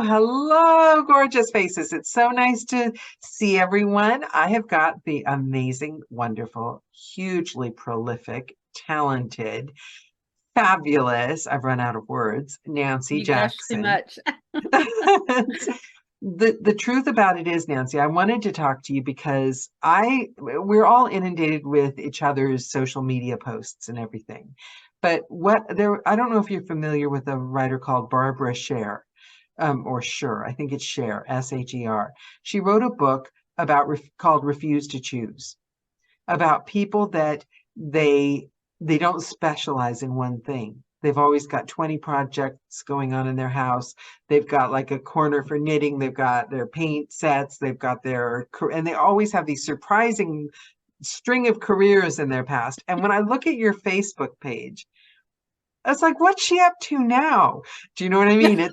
hello, gorgeous faces. It's so nice to see everyone. I have got the amazing, wonderful, hugely prolific, talented, fabulous, I've run out of words, Nancy You gush too Jackson. much. The truth about it is, Nancy, I wanted to talk to you because we're all inundated with each other's social media posts and everything. But I don't know if you're familiar with a writer called Barbara Sher, or Sher, I think it's Sher, Sher. She wrote a book called Refuse to Choose, about people that they don't specialize in one thing. They've always got 20 projects going on in their house. They've got like a corner for knitting. They've got their paint sets. And they always have these surprising string of careers in their past. And when I look at your Facebook page, it's like, what's she up to now? Do you know what I mean?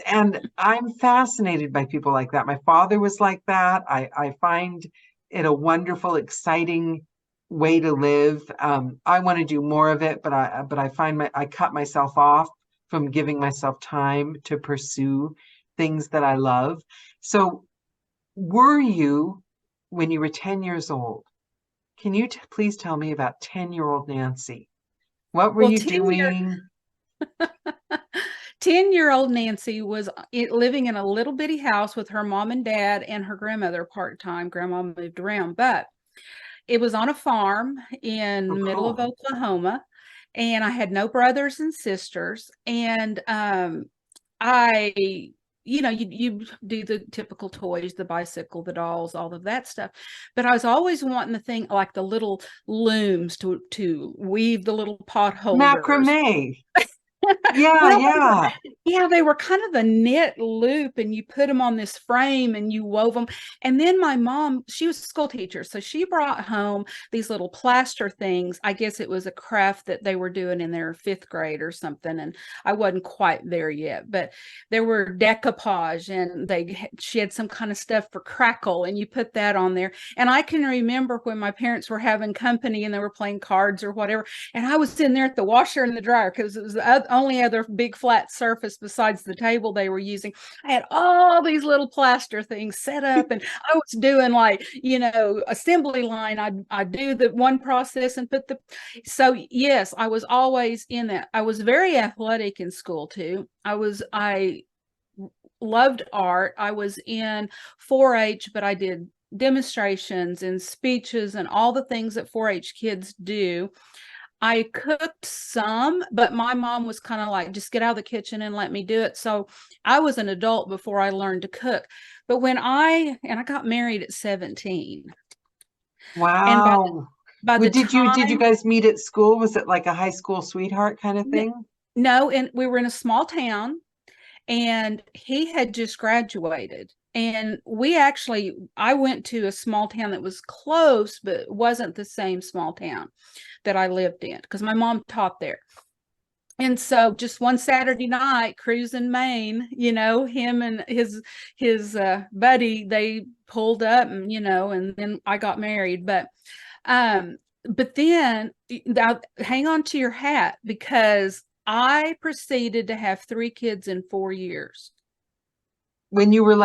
And I'm fascinated by people like that. My father was like that. I find it a wonderful, exciting way to live. I want to do more of it, but I find I cut myself off from giving myself time to pursue things that I love. So, were you, when you were 10 years old, can you please tell me about 10-year-old Nancy? What were Well, you doing? 10-year-old Nancy was living in a little bitty house with her mom and dad and her grandmother part-time. Grandma moved around, but it was on a farm in Oh, the middle of cool. Oklahoma, and I had no brothers and sisters. And I, you do the typical toys, the bicycle, the dolls, all of that stuff. But I was always wanting the thing like the little looms to weave the little pot holders. Macrame. Yeah, Well, yeah. yeah, they were kind of a knit loop, and you put them on this frame and you wove them. And then my mom, she was a school teacher, so she brought home these little plaster things. I guess it was a craft that they were doing in their fifth grade or something, and I wasn't quite there yet. But there were decoupage, and she had some kind of stuff for crackle, and you put that on there. And I can remember when my parents were having company and they were playing cards or whatever, and I was in there at the washer and the dryer because it was the only other big flat surface besides the table they were using. I had all these little plaster things set up, and I was doing like, assembly line. I'd do the one process and put so yes, I was always in that. I was very athletic in school too. I loved art. I was in 4-H, but I did demonstrations and speeches and all the things that 4-H kids do. I cooked some, but my mom was kind of like, just get out of the kitchen and let me do it. So I was an adult before I learned to cook. But I got married at 17. And Wow. by Well, the did you time, guys meet at school? Was it like a high school sweetheart kind of thing? no, and we were in a small town, and he had just graduated. And I went to a small town that was close, but wasn't the same small town that I lived in because my mom taught there. And so just one Saturday night, cruising Maine, him and his buddy, they pulled up, and then I got married. But then now hang on to your hat, because I proceeded to have 3 kids in 4 years. When you were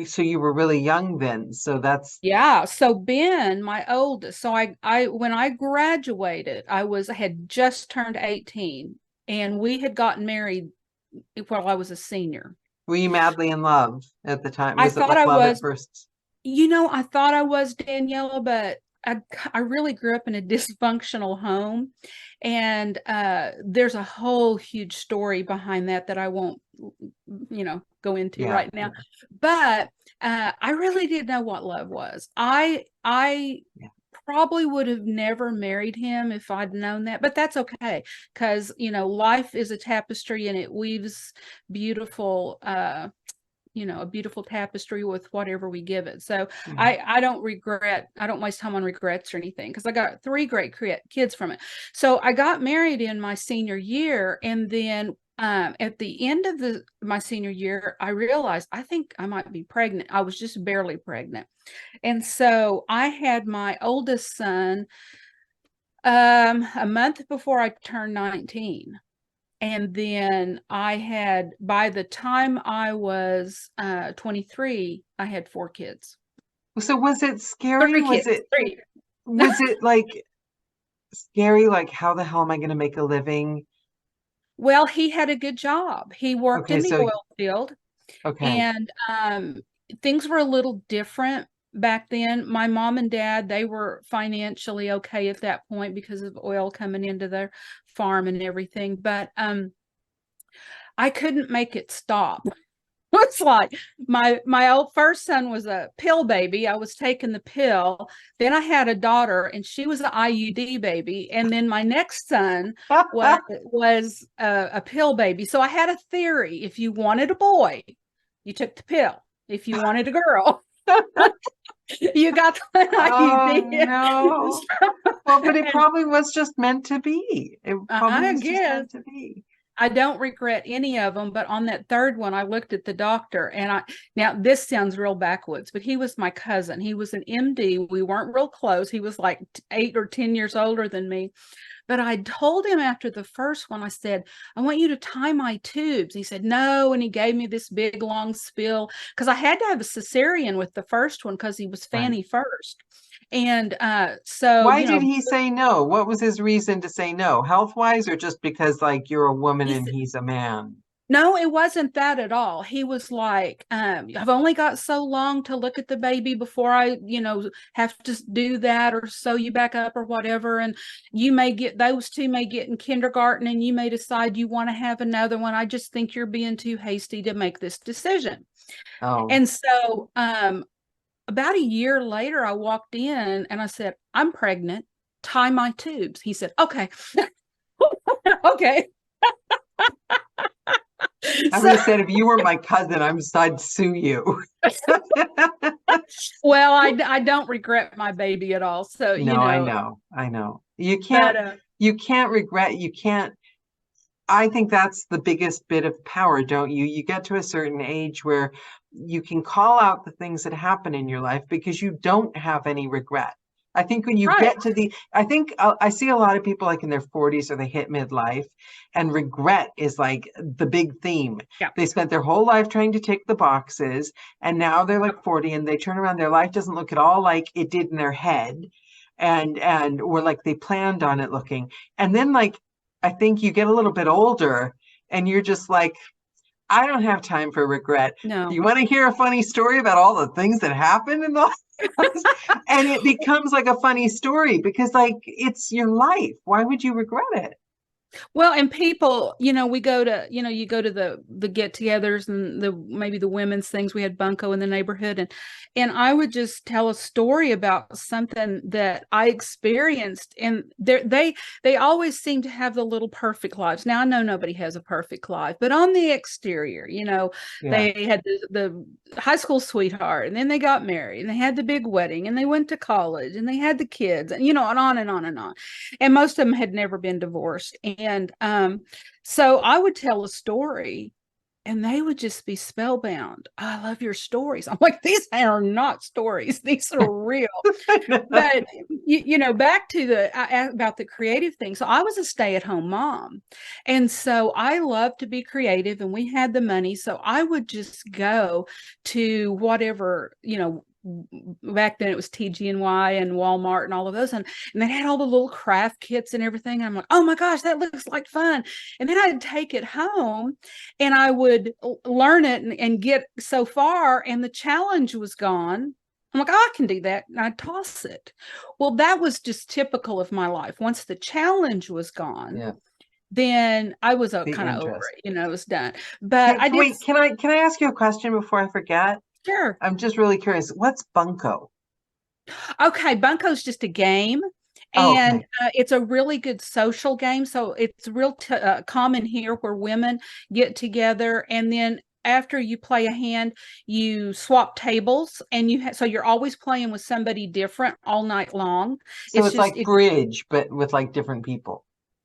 so you were really young then. So that's, Yeah. So Ben, my oldest, so I when I graduated, I had just turned 18, and we had gotten married while I was a senior. were you madly in love at the time? I Was it thought like I love at was, first? I thought I was, Daniela, but I really grew up in a dysfunctional home. And there's a whole huge story behind that I won't, go into Yeah, right now. yeah, But I really didn't know what love was. I yeah. probably would have never married him if I'd known that, but that's okay, because life is a tapestry, and it weaves beautiful a beautiful tapestry with whatever we give it. So Yeah. I don't waste time on regrets or anything, because I got 3 great kids from it. So I got married in my senior year, and then at the end of my senior year, I realized I think I might be pregnant. I was just barely pregnant. And so I had my oldest son a month before I turned 19. And then by the time I was 23, I had 4 kids. So was it scary? Three kids, three. Was it like scary? Like, how the hell am I going to make a living? Well, he had a good job. He worked Okay, in the so oil field, okay, and things were a little different back then. My mom and dad, they were financially okay at that point because of oil coming into their farm and everything. But I couldn't make it stop. It's like my old first son was a pill baby. I was taking the pill. Then I had a daughter, and she was an IUD baby. And then my next son was a pill baby. So I had a theory: if you wanted a boy, you took the pill. If you wanted a girl, you got the oh IUD. no. Well, but it probably was just meant to be. It probably I was just guess meant to be. I don't regret any of them, but on that third one, I looked at the doctor, and now this sounds real backwoods, but he was my cousin. He was an MD. We weren't real close. He was like 8 or 10 years older than me. But I told him after the first one, I said, I want you to tie my tubes. He said, no. And he gave me this big long spiel because I had to have a cesarean with the first one because he was Right. Fanny first. And so, Why did he say no? What was his reason to say no? Health wise, or just because like you're a woman he and said, he's a man? no, it wasn't that at all. He was like, I've only got so long to look at the baby before I, have to do that or sew you back up or whatever. And those two may get in kindergarten and you may decide you want to have another one. I just think you're being too hasty to make this decision. Oh, And so, about a year later, I walked in and I said, I'm pregnant. Tie my tubes. He said, okay. Okay. I So would have said if you were my cousin, I'd sue you. well, I don't regret my baby at all. So, No, I know. I know. but You can't regret, you can't. I think that's the biggest bit of power, don't you? You get to a certain age where you can call out the things that happen in your life because you don't have any regret. I think when you right. get to I think I see a lot of people like in their 40s or they hit midlife, and regret is like the big theme. Yeah. They spent their whole life trying to tick the boxes, and now they're like 40 and they turn around, their life doesn't look at all like it did in their head, or like they planned on it looking. And then like I think you get a little bit older and you're just like, I don't have time for regret. Do No. you want to hear a funny story about all the things that happened in the life? And it becomes like a funny story because like it's your life. Why would you regret it? Well, and people, we go to, you go to the get-togethers and maybe the women's things. We had Bunko in the neighborhood, and I would just tell a story about something that I experienced, and they always seem to have the little perfect lives. Now I know nobody has a perfect life, but on the exterior, Yeah. they had the high school sweetheart, and then they got married, and they had the big wedding, and they went to college, and they had the kids, and and on and on and on. And most of them had never been divorced. And so I would tell a story and they would just be spellbound. I love your stories. I'm like, these are not stories. These are real. But, back to about the creative thing. So I was a stay-at-home mom. And so I love to be creative and we had the money. So I would just go to whatever, back then it was TG&Y and Walmart and all of those, and they had all the little craft kits and everything. And I'm like, oh my gosh, that looks like fun. And then I'd take it home and I would learn it and get so far, and the challenge was gone. I'm like, oh, I can do that. And I'd toss it. Well, that was just typical of my life. Once the challenge was gone, Yeah. then I was The kind of over interest. it, it was done. But I did. Wait, can I ask you a question before I forget? Sure. I'm just really curious. What's Bunko? Okay, Bunko's just a game, Oh, and okay. it's a really good social game. So it's real common here where women get together, and then after you play a hand, you swap tables, and so you're always playing with somebody different all night long. So It's it's just like bridge, but with like different people.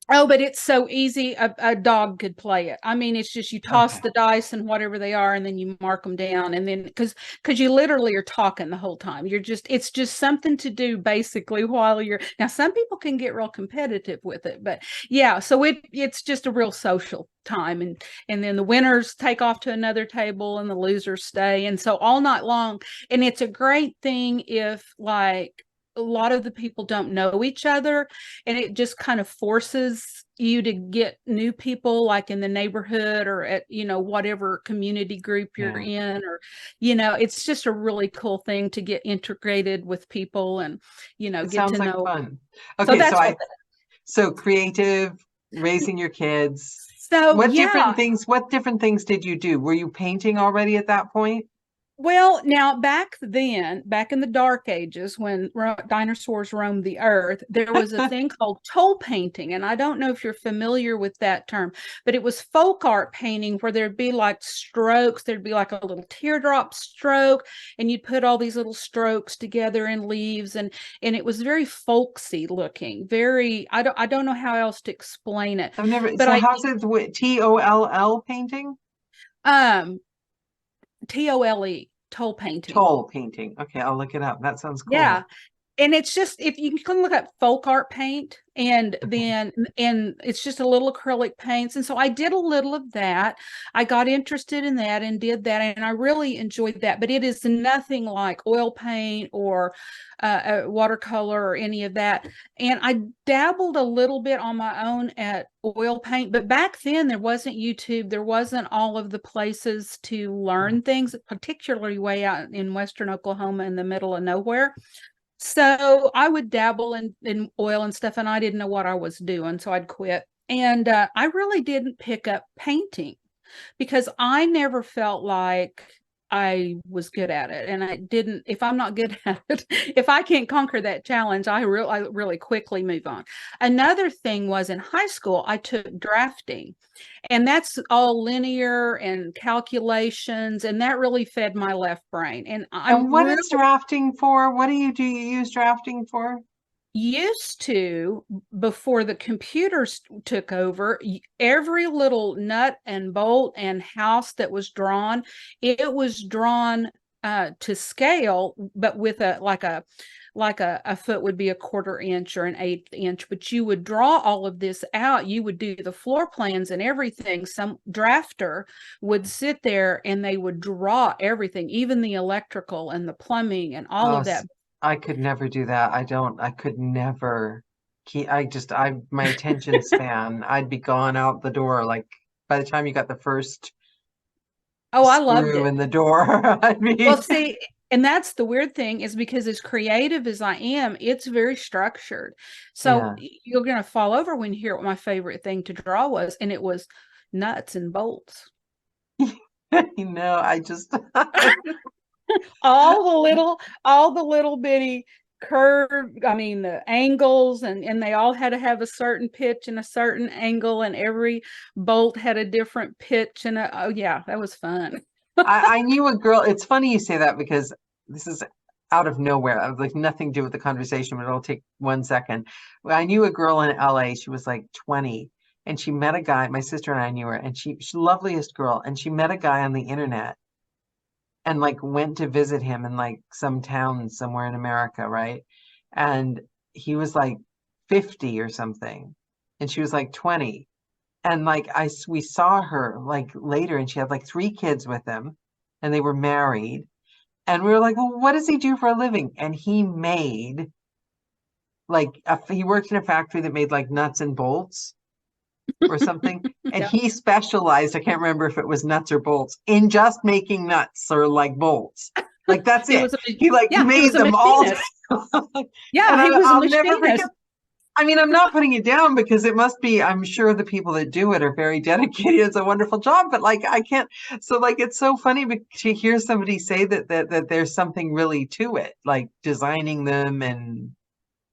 Oh, but it's so easy. A dog could play it. I mean, it's just you toss Okay. the dice and whatever they are, and then you mark them down, and then because you literally are talking the whole time. You're just it's just something to do basically while you're now. Some people can get real competitive with it, but yeah. So it's just a real social time, and then the winners take off to another table, and the losers stay, and so all night long. And it's a great thing if like a lot of the people don't know each other, and it just kind of forces you to get new people like in the neighborhood or at whatever community group you're Yeah. in, or it's just a really cool thing to get integrated with people and It get sounds to like know. fun. So Okay, that's what so creative, raising your kids. so yeah. What different things did you do? Were you painting already at that point? Well, now back then, back in the dark ages when dinosaurs roamed the earth, there was a thing called toll painting. And I don't know if you're familiar with that term, but it was folk art painting where there'd be like strokes, there'd be like a little teardrop stroke, and you'd put all these little strokes together in leaves, and it was very folksy looking, very I don't know how else to explain it. I've never, But so I how's it with TOLL painting? um TOLE, toll painting. Toll painting. Okay, I'll look it up. That sounds Yeah. cool. And it's just if you can look up folk art paint Okay. and it's just a little acrylic paints. And so I did a little of that. I got interested in that and did that, and I really enjoyed that. But it is nothing like oil paint or watercolor or any of that. And I dabbled a little bit on my own at oil paint, but back then there wasn't YouTube, there wasn't all of the places to learn things, particularly way out in western Oklahoma in the middle of nowhere. So I would dabble in oil and stuff, and I didn't know what I was doing, so I'd quit. And I really didn't pick up painting because I never felt like I was good at it. And I didn't, if I'm not good at it, if I can't conquer that challenge, I really quickly move on. Another thing was in high school, I took drafting, and that's all linear and calculations, and that really fed my left brain. And I'm And what really is drafting for? What do you use drafting for? used to, before the computers took over, every little nut and bolt and house that was drawn, it was drawn to scale, but with a foot would be a quarter inch or an eighth inch. But you would draw all of this out, you would do the floor plans and everything. Some drafter would sit there and they would draw everything, even the electrical and the plumbing and all Oh, of that. I could never do that. I could never my attention span, I'd be gone out the door. Like by the time you got the first Oh, I loved screw it. in the door, I'd Well, be, see, and that's the weird thing is because as creative as I am, it's very structured. So yeah. you're going to fall over when you hear what my favorite thing to draw was, and it was nuts and bolts. I just, All the little bitty curve, I mean the angles, and they all had to have a certain pitch and a certain angle, and every bolt had a different pitch oh yeah, that was fun. I knew a girl. It's funny you say that because this is out of nowhere. I have like nothing to do with the conversation, but it'll take 1 second. Well, I knew a girl in LA. She was like 20, and she met a guy. My sister and I knew her, and she's the loveliest girl. And she met a guy on the internet and like went to visit him in like some town somewhere in America, right? And he was like 50 or something, and she was like 20. And like we saw her like later, and she had like 3 kids with him, and they were married. And we were like, well, what does he do for a living? And he made he worked in a factory that made like nuts and bolts or something. And Yeah, he specialized, I can't remember if it was nuts or bolts, in just making nuts or like bolts. Like that's he it. was He like he was made a them all. machinist. And Yeah, he was a I'll never machinist. forget. I mean, I'm not putting it down because it must be, I'm sure the people that do it are very dedicated. It's a wonderful job, but like I can't, so like it's so funny to hear somebody say that there's something really to it, like designing them and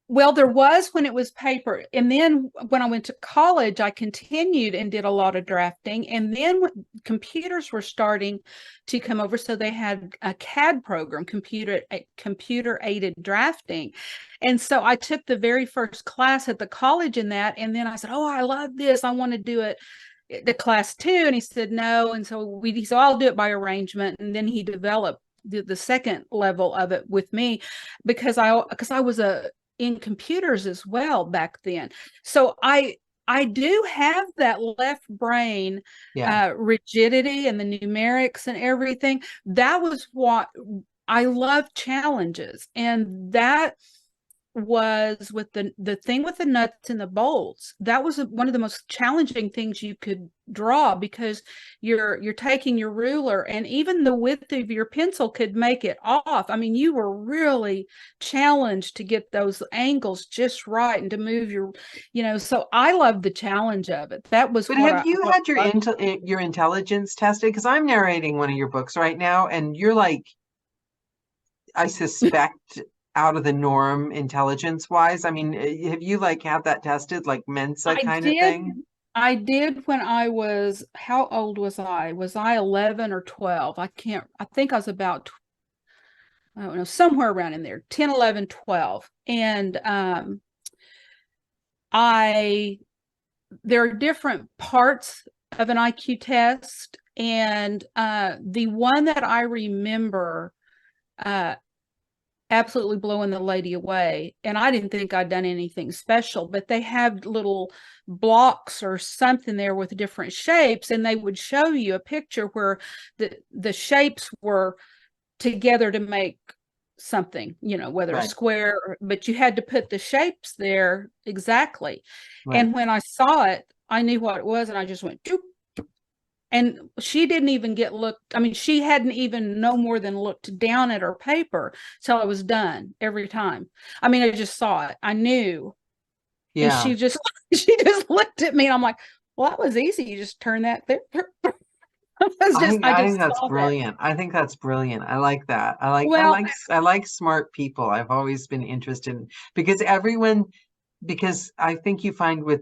Well, there was when it was paper. And then when I went to college, I continued and did a lot of drafting. And then when computers were starting to come over, so they had a CAD program, computer aided drafting. And so I took the very first class at the college in that. And then I said, "Oh, I love this. I want to do it the class two." And he said, "No." And so he said, "I'll do it by arrangement." And then he developed the second level of it with me because I was in computers as well back then. So I do have that left brain Yeah. rigidity and the numerics and everything. That was what I love challenges. And that was with the thing with the nuts and the bolts. That was one of the most challenging things you could draw, because you're taking your ruler, and even the width of your pencil could make it off. I mean, you were really challenged to get those angles just right and to move so I love the challenge of it. That was But what have you what had your intelligence tested? Because I'm narrating one of your books right now, and you're like, I suspect, out of the norm intelligence wise. I mean, have you like had that tested, like Mensa I kind of did. thing? I did when I was, how old was I? Was I 11 or 12? I think I was about, I don't know, somewhere around in there, 10, 11, 12. And I, there are different parts of an IQ test. And the one that I remember uh, absolutely blowing the lady away. And I didn't think I'd done anything special, but they have little blocks or something there with different shapes, and they would show you a picture where the shapes were together to make something, whether a Right, square, but you had to put the shapes there exactly. right. And when I saw it, I knew what it was, and I just went, doop. And she didn't even get looked. I mean, she hadn't even no more than looked down at her paper till I was done every time. I mean, I just saw it. I knew. And Yeah. she just looked at me, and I'm like, well, that was easy. You just turn that there. I I think just that's saw that. brilliant. I think that's brilliant. I like that. Well, I like smart people. I've always been interested in, because I think you find with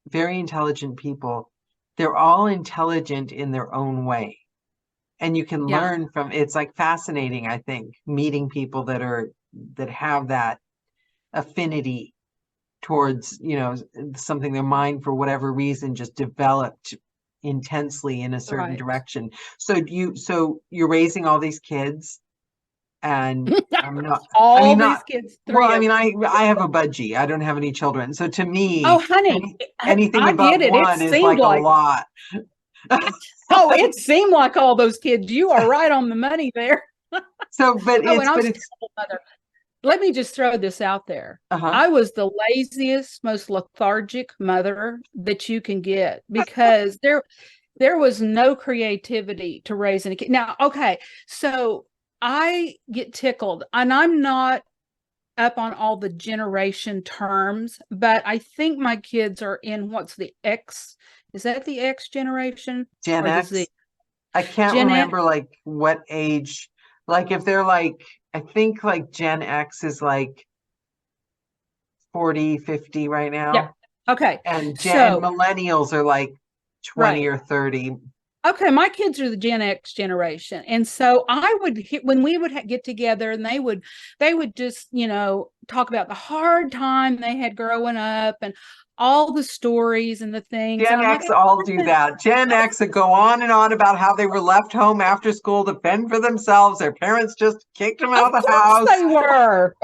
very intelligent people, they're all intelligent in their own way. And you can yeah, learn from, it's like fascinating, I think, meeting people that have that affinity towards, something their mind for whatever reason just developed intensely in a certain right. direction. So you're raising all these kids, and I'm not, I All mean, these not, kids, well, three I of mean, them. I have a budgie. I don't have any children. So to Oh, me, honey, anything I above get it. It one is seemed like a like, lot. oh, it seemed like all those kids. You are right on the money there. So, but Oh, and I but was a it's, terrible mother. Let me just throw this out there. uh-huh. I was the laziest, most lethargic mother that you can get, because there was no creativity to raising a kid. Now, okay, so I get tickled, and I'm not up on all the generation terms, but I think my kids are in what's the X? Is that the X generation Gen or the Z? X. I can't Gen X? remember like what age, like if they're like, I think like Gen X is like 40, 50 right Yeah. now. Okay. And So, millennials are like 20 right. or 30. Okay, my kids are the Gen X generation, and so I would when we would get together, and they would just talk about the hard time they had growing up and all the stories and the things, and Gen I'm like, X all do that. Gen X that go on and on about how they were left home after school to fend for themselves. Their parents just kicked them out of of the course house. they were.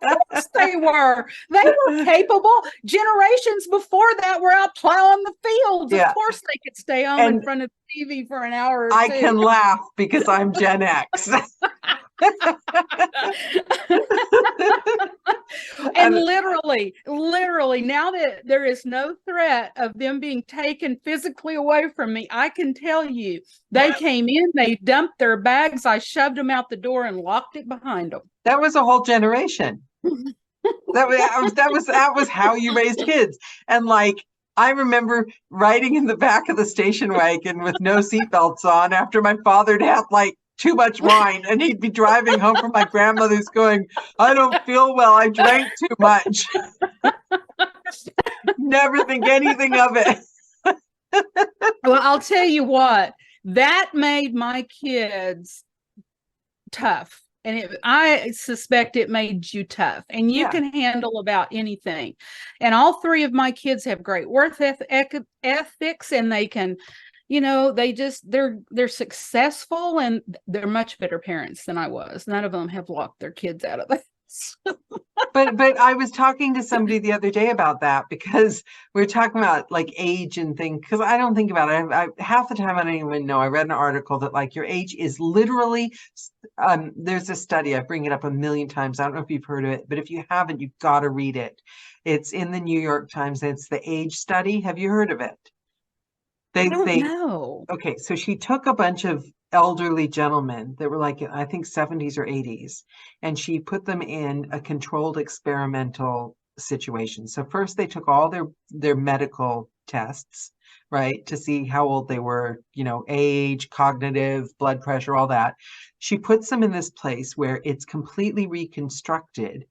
Course they were. They were capable. Generations before that were out plowing the fields. Of Yeah. course they could stay home in And front of the TV for an hour or I two. can laugh because I'm Gen X. And And literally, now that there is no threat of them being taken physically away from me, I can tell you, they came in, they dumped their bags, I shoved them out the door and locked it behind them. that was a whole generation. That was how you raised kids. And like, I remember riding in the back of the station wagon with no seatbelts on after my father had like too much wine. And he'd be driving home from my grandmother's going, I don't feel well. I drank too much. Never think anything of it. Well, I'll tell you what, that made my kids tough. And I suspect it made you tough, and you can handle about anything. And all three of my kids have great work ethics, and they can, they're successful, and they're much better parents than I was. None of them have locked their kids out of the house. But I was talking to somebody the other day about that, because we were talking about like age and things, because I don't think about it. Half the time I don't even know. I read an article that like your age is literally, there's a study, I bring it up a million times. I don't know if you've heard of it, but if you haven't, you've got to read it. It's in the New York Times. It's the age study. Have you heard of it? I don't know. Okay, so she took a bunch of elderly gentlemen that were like, I think 70s or 80s, and she put them in a controlled experimental situation. So first they took all their medical tests, right, to see how old they were, age, cognitive, blood pressure, all that. She puts them in this place where it's completely reconstructed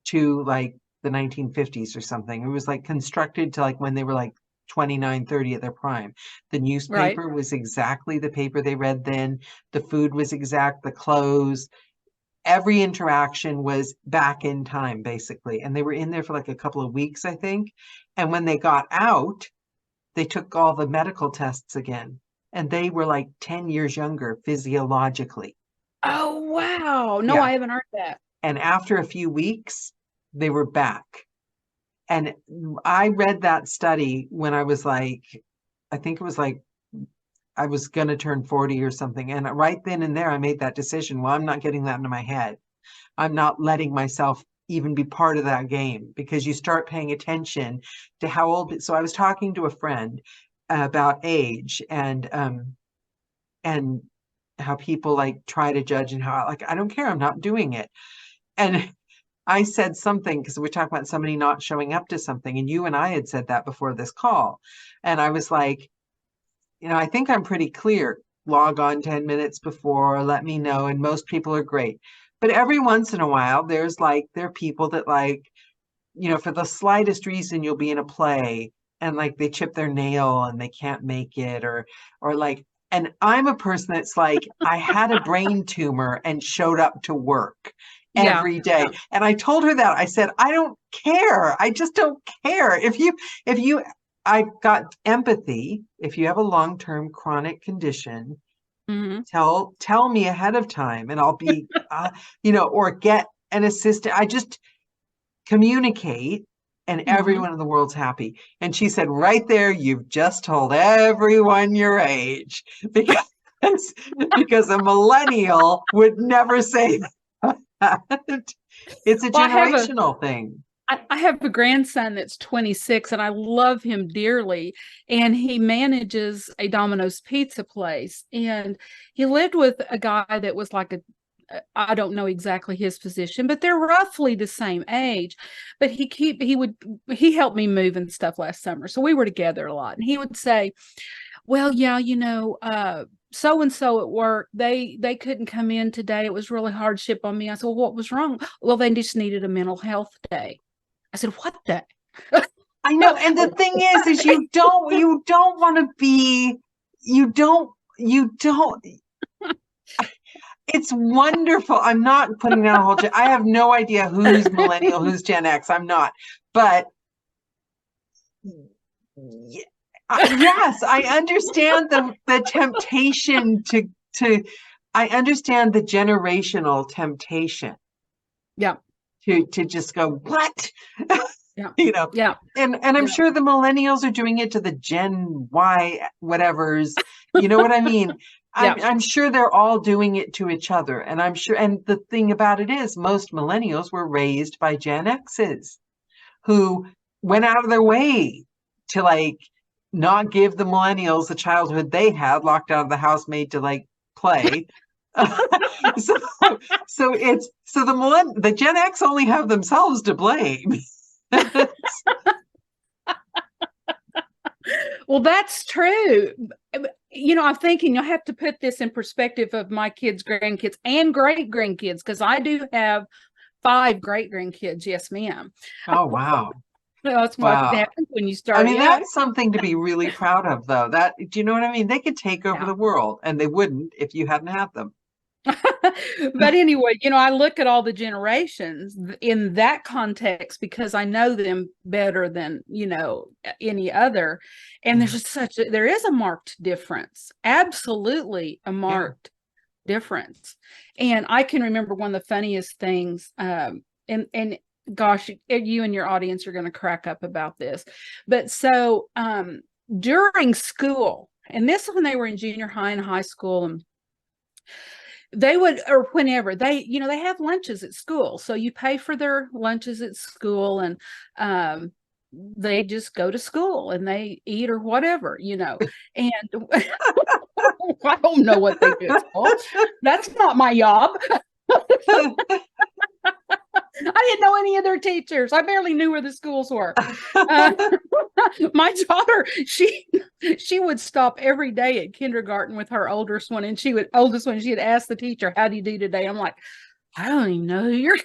to like the 1950s or something. It was like constructed to like when they were like 29, 30 at their prime. The newspaper was exactly the paper they read then. The food was exact, the clothes, every interaction was back in time, basically. And they were in there for like a couple of weeks, I think. And when they got out, they took all the medical tests again. And they were like 10 years younger physiologically. Oh, wow. No, I haven't heard that. And after a few weeks, they were back. And I read that study when I was like, I think it was like, I was going to turn 40 or something. And right then and there, I made that decision. Well, I'm not getting that into my head. I'm not letting myself even be part of that game, because you start paying attention to how old. So I was talking to a friend about age and how people like try to judge, and how like, I don't care. I'm not doing it. And I said something, because we're talking about somebody not showing up to something, and you and I had said that before this call. And I was like, I think I'm pretty clear. Log on 10 minutes before, let me know. And most people are great. But every once in a while, there are people that like, for the slightest reason, you'll be in a play and like they chip their nail and they can't make it, or like, and I'm a person that's like, I had a brain tumor and showed up to work every day. Yeah. And I told her that. I said, I don't care. I just don't care. I've got empathy. If you have a long-term chronic condition, tell me ahead of time, and I'll be, or get an assistant. I just communicate, and everyone in the world's happy. And she said, right there, you've just told everyone your age, because a millennial would never say that. It's a generational thing. I have a grandson that's 26, and I love him dearly. And he manages a Domino's pizza place. And he lived with a guy that was like I don't know exactly his position, but they're roughly the same age. But he helped me move and stuff last summer. So we were together a lot. And he would say, well, yeah, so-and-so at work, they couldn't come in today. It was really hardship on me. I said, well, what was wrong? Well, they just needed a mental health day. I said, what the? I know. And the thing is you don't want to be, you don't, it's wonderful. I'm not putting down a whole, I have no idea who's millennial, who's Gen X. I'm not, but yes, I understand the temptation I understand the generational temptation. Yeah. To just go, what? Yeah. Yeah. And I'm sure the millennials are doing it to the Gen Y whatevers. You know what I mean? I'm sure they're all doing it to each other. And I'm sure, and the thing about it is, most millennials were raised by Gen X's who went out of their way to like not give the millennials the childhood they had, locked out of the house, made to like play. So the Gen X only have themselves to blame. Well, that's true. I'm thinking you'll have to put this in perspective of my kids, grandkids, and great grandkids, because I do have 5 great grandkids. Yes, ma'am. Oh, wow. That's what Wow. happens when you I start. mean, Yeah. that's something to be really proud of, though. That, do you know what I mean? They could take over Yeah. the world, and they wouldn't if you hadn't had them. But anyway, I look at all the generations in that context because I know them better than, any other. And Yeah. there's just there is a marked difference, absolutely a Yeah. marked difference. And I can remember one of the funniest things, and gosh, you and your audience are going to crack up about this. But so during school, and this is when they were in junior high and high school, and they would, or whenever they have lunches at school, so you pay for their lunches at school, and they just go to school and they eat or whatever, and I don't know what they do at school. That's not my job. I didn't know any of their teachers. I barely knew where the schools were. My daughter, she would stop every day at kindergarten with her oldest one, and she'd ask the teacher, "How do you do today?" I'm like, I don't even know who your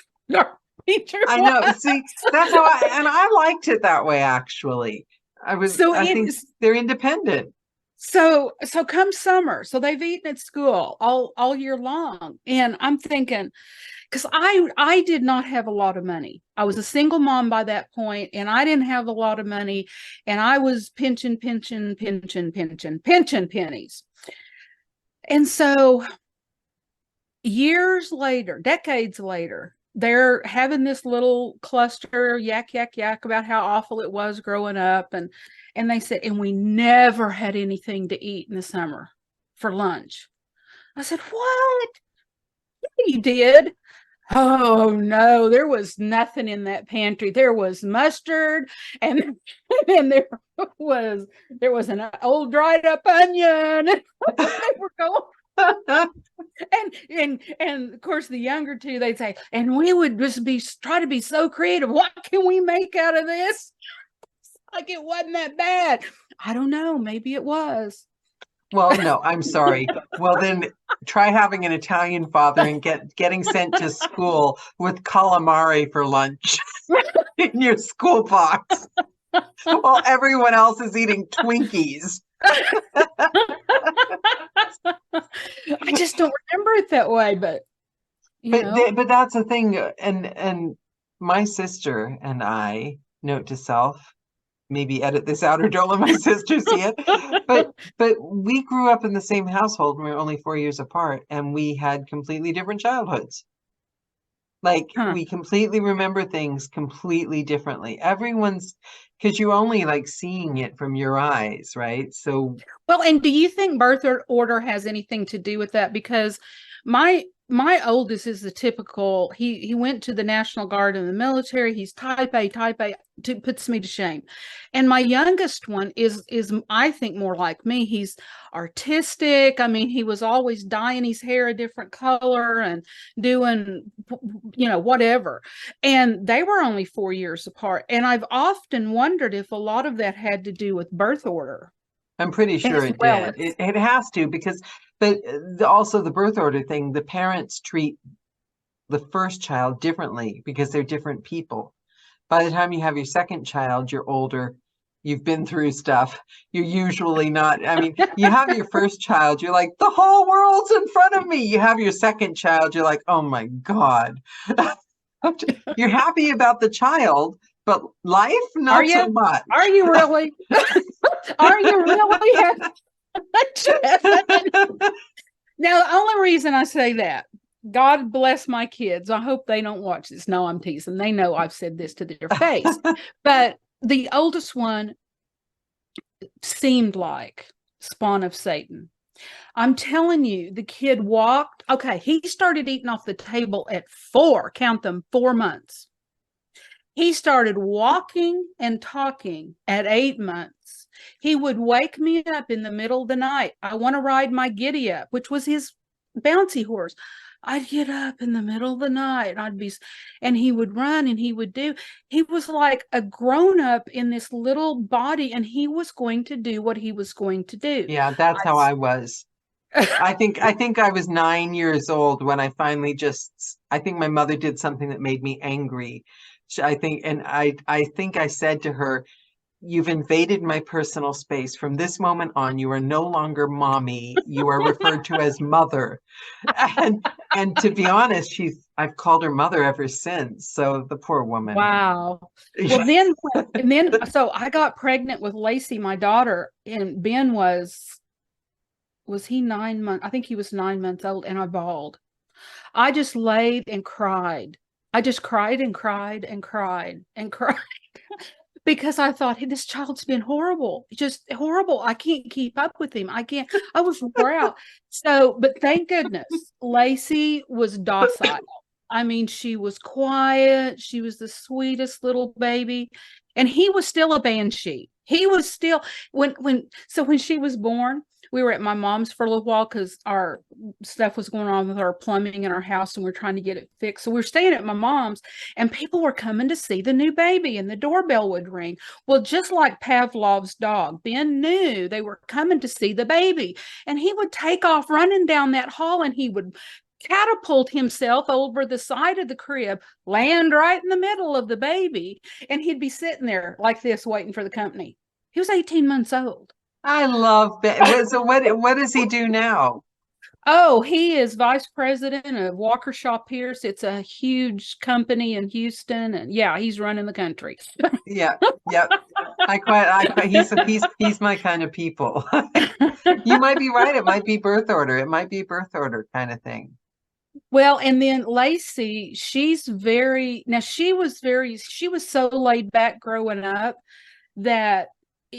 teacher I was. know. See, that's how I liked it that way, actually. I think they're independent. So come summer, so they've eaten at school all year long, and I'm thinking, because I did not have a lot of money. I was a single mom by that point, and I didn't have a lot of money, and I was pinching pennies. And so years later, decades later, they're having this little cluster yak about how awful it was growing up, and they said, and we never had anything to eat in the summer for lunch. I said, what? Yeah, you did. Oh no, there was nothing in that pantry. There was mustard, and and there was an old dried up onion. They were going, and of course the younger two, they'd say, and we would just try to be so creative. What can we make out of this? Like it wasn't that bad. I don't know. Maybe it was. Well, no, I'm sorry. Well, then try having an Italian father and getting sent to school with calamari for lunch in your school box while everyone else is eating Twinkies. I just don't remember it that way, but but that's the thing, and my sister and I, note to self, maybe edit this out or don't let my sister see it. But we grew up in the same household and we were only 4 years apart, and we had completely different childhoods. Like we completely remember things completely differently. Everyone's, because you're only like seeing it from your eyes, right? So well, and do you think birth order has anything to do with that? Because my oldest is the typical, he went to the National Guard in the military. He's type A, puts me to shame. And my youngest one is I think more like me. He's artistic. I mean, he was always dyeing his hair a different color and doing, whatever. And they were only 4 years apart. And I've often wondered if a lot of that had to do with birth order. I'm pretty sure it did. It has to, because, but also the birth order thing, the parents treat the first child differently because they're different people. By the time you have your second child, you're older, you've been through stuff. You're usually not, I mean, you have your first child, you're like, the whole world's in front of me. You have your second child, you're like, oh my God. You're happy about the child, but life, not so much. Are you really? Are you really? Now, the only reason I say that, God bless my kids. I hope they don't watch this. No, I'm teasing. They know I've said this to their face. But the oldest one seemed like spawn of Satan. I'm telling you, the kid walked. Okay, he started eating off the table at 4, count them, 4 months. He started walking and talking at 8 months. He would wake me up in the middle of the night. I want to ride my giddy up, which was his bouncy horse. I'd get up in the middle of the night and and he would run and he was like a grown up in this little body and he was going to do what he was going to do. Yeah, that's how I was. I think I was 9 years old when I finally I think my mother did something that made me angry. I think I said to her, "You've invaded my personal space. From this moment on, you are no longer mommy. You are referred to as mother." And and to be honest, I've called her mother ever since. So the poor woman. Wow. Well, so I got pregnant with Lacey, my daughter, and Ben was he 9 months? I think he was 9 months old, and I bawled. I just laid and cried. I just cried and cried and cried and cried because I thought, hey, this child's been horrible, just horrible. I can't keep up with him. I can't. I was wore out. So, but thank goodness, Lacey was docile. I mean, she was quiet. She was the sweetest little baby, and he was still a banshee. He was still when she was born, we were at my mom's for a little while because our stuff was going on with our plumbing in our house and we're trying to get it fixed. So we were staying at my mom's and people were coming to see the new baby and the doorbell would ring. Well, just like Pavlov's dog, Ben knew they were coming to see the baby and he would take off running down that hall and he would catapult himself over the side of the crib, land right in the middle of the baby, and he'd be sitting there like this waiting for the company. He was 18 months old. I love that. So what does he do now? Oh, he is vice president of Waukesha Pierce. It's a huge company in Houston, and yeah, he's running the country. Yeah, yeah. He's my kind of people. You might be right. It might be birth order. It might be birth order kind of thing. Well, and then Lacey, she was so laid back growing up that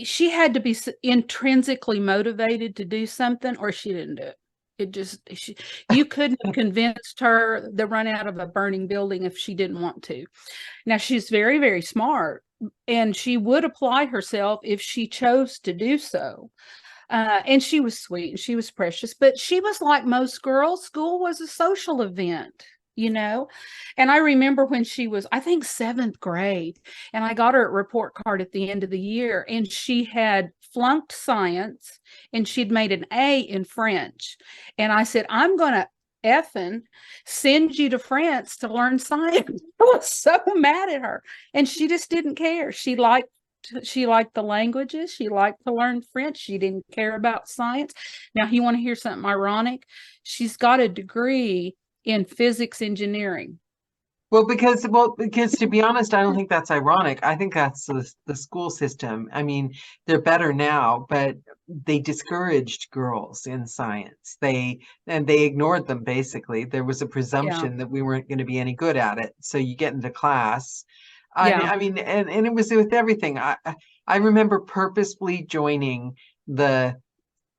she had to be intrinsically motivated to do something or she didn't do it. You couldn't have convinced her to run out of a burning building if she didn't want to. Now she's very, very smart and she would apply herself if she chose to do so. And she was sweet and she was precious, but she was like most girls. School was a social event, you know. And I remember when she was, I think, seventh grade, and I got her a report card at the end of the year, and she had flunked science and she'd made an A in French. And I said, I'm going to effing send you to France to learn science. I was so mad at her. And she just didn't care. She liked the languages. She liked to learn French. She didn't care about science. Now, you want to hear something ironic? She's got a degree in physics engineering. Well, because to be honest, I don't think that's ironic. I think that's the school system. I mean, they're better now, but they discouraged girls in science. They ignored them basically. There was a presumption that we weren't going to be any good at it. So you get into class. I mean, and it was with everything. I remember purposefully joining the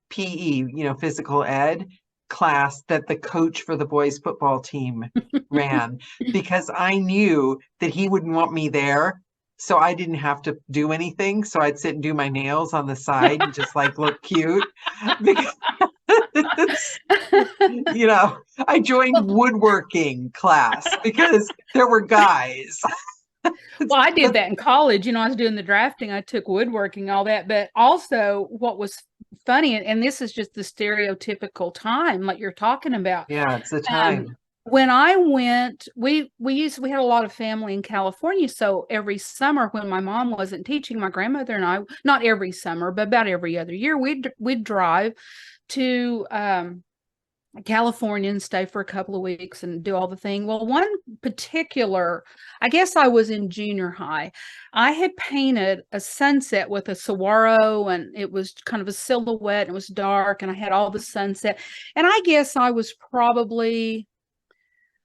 PE, physical ed class that the coach for the boys football team ran because I knew that he wouldn't want me there. So I didn't have to do anything. So I'd sit and do my nails on the side and just like look cute. Because, I joined woodworking class because there were guys. Well, I did that in college. I was doing the drafting. I took woodworking, all that. But also, what was funny, and this is just the stereotypical time like you're talking about. Yeah, it's the time. When I went, we had a lot of family in California. So every summer when my mom wasn't teaching, my grandmother and I, not every summer, but about every other year, we'd drive to California and stay for a couple of weeks and do all the thing. Well, one particular, I guess I was in junior high. I had painted a sunset with a saguaro and it was kind of a silhouette. And it was dark and I had all the sunset. And I guess I was probably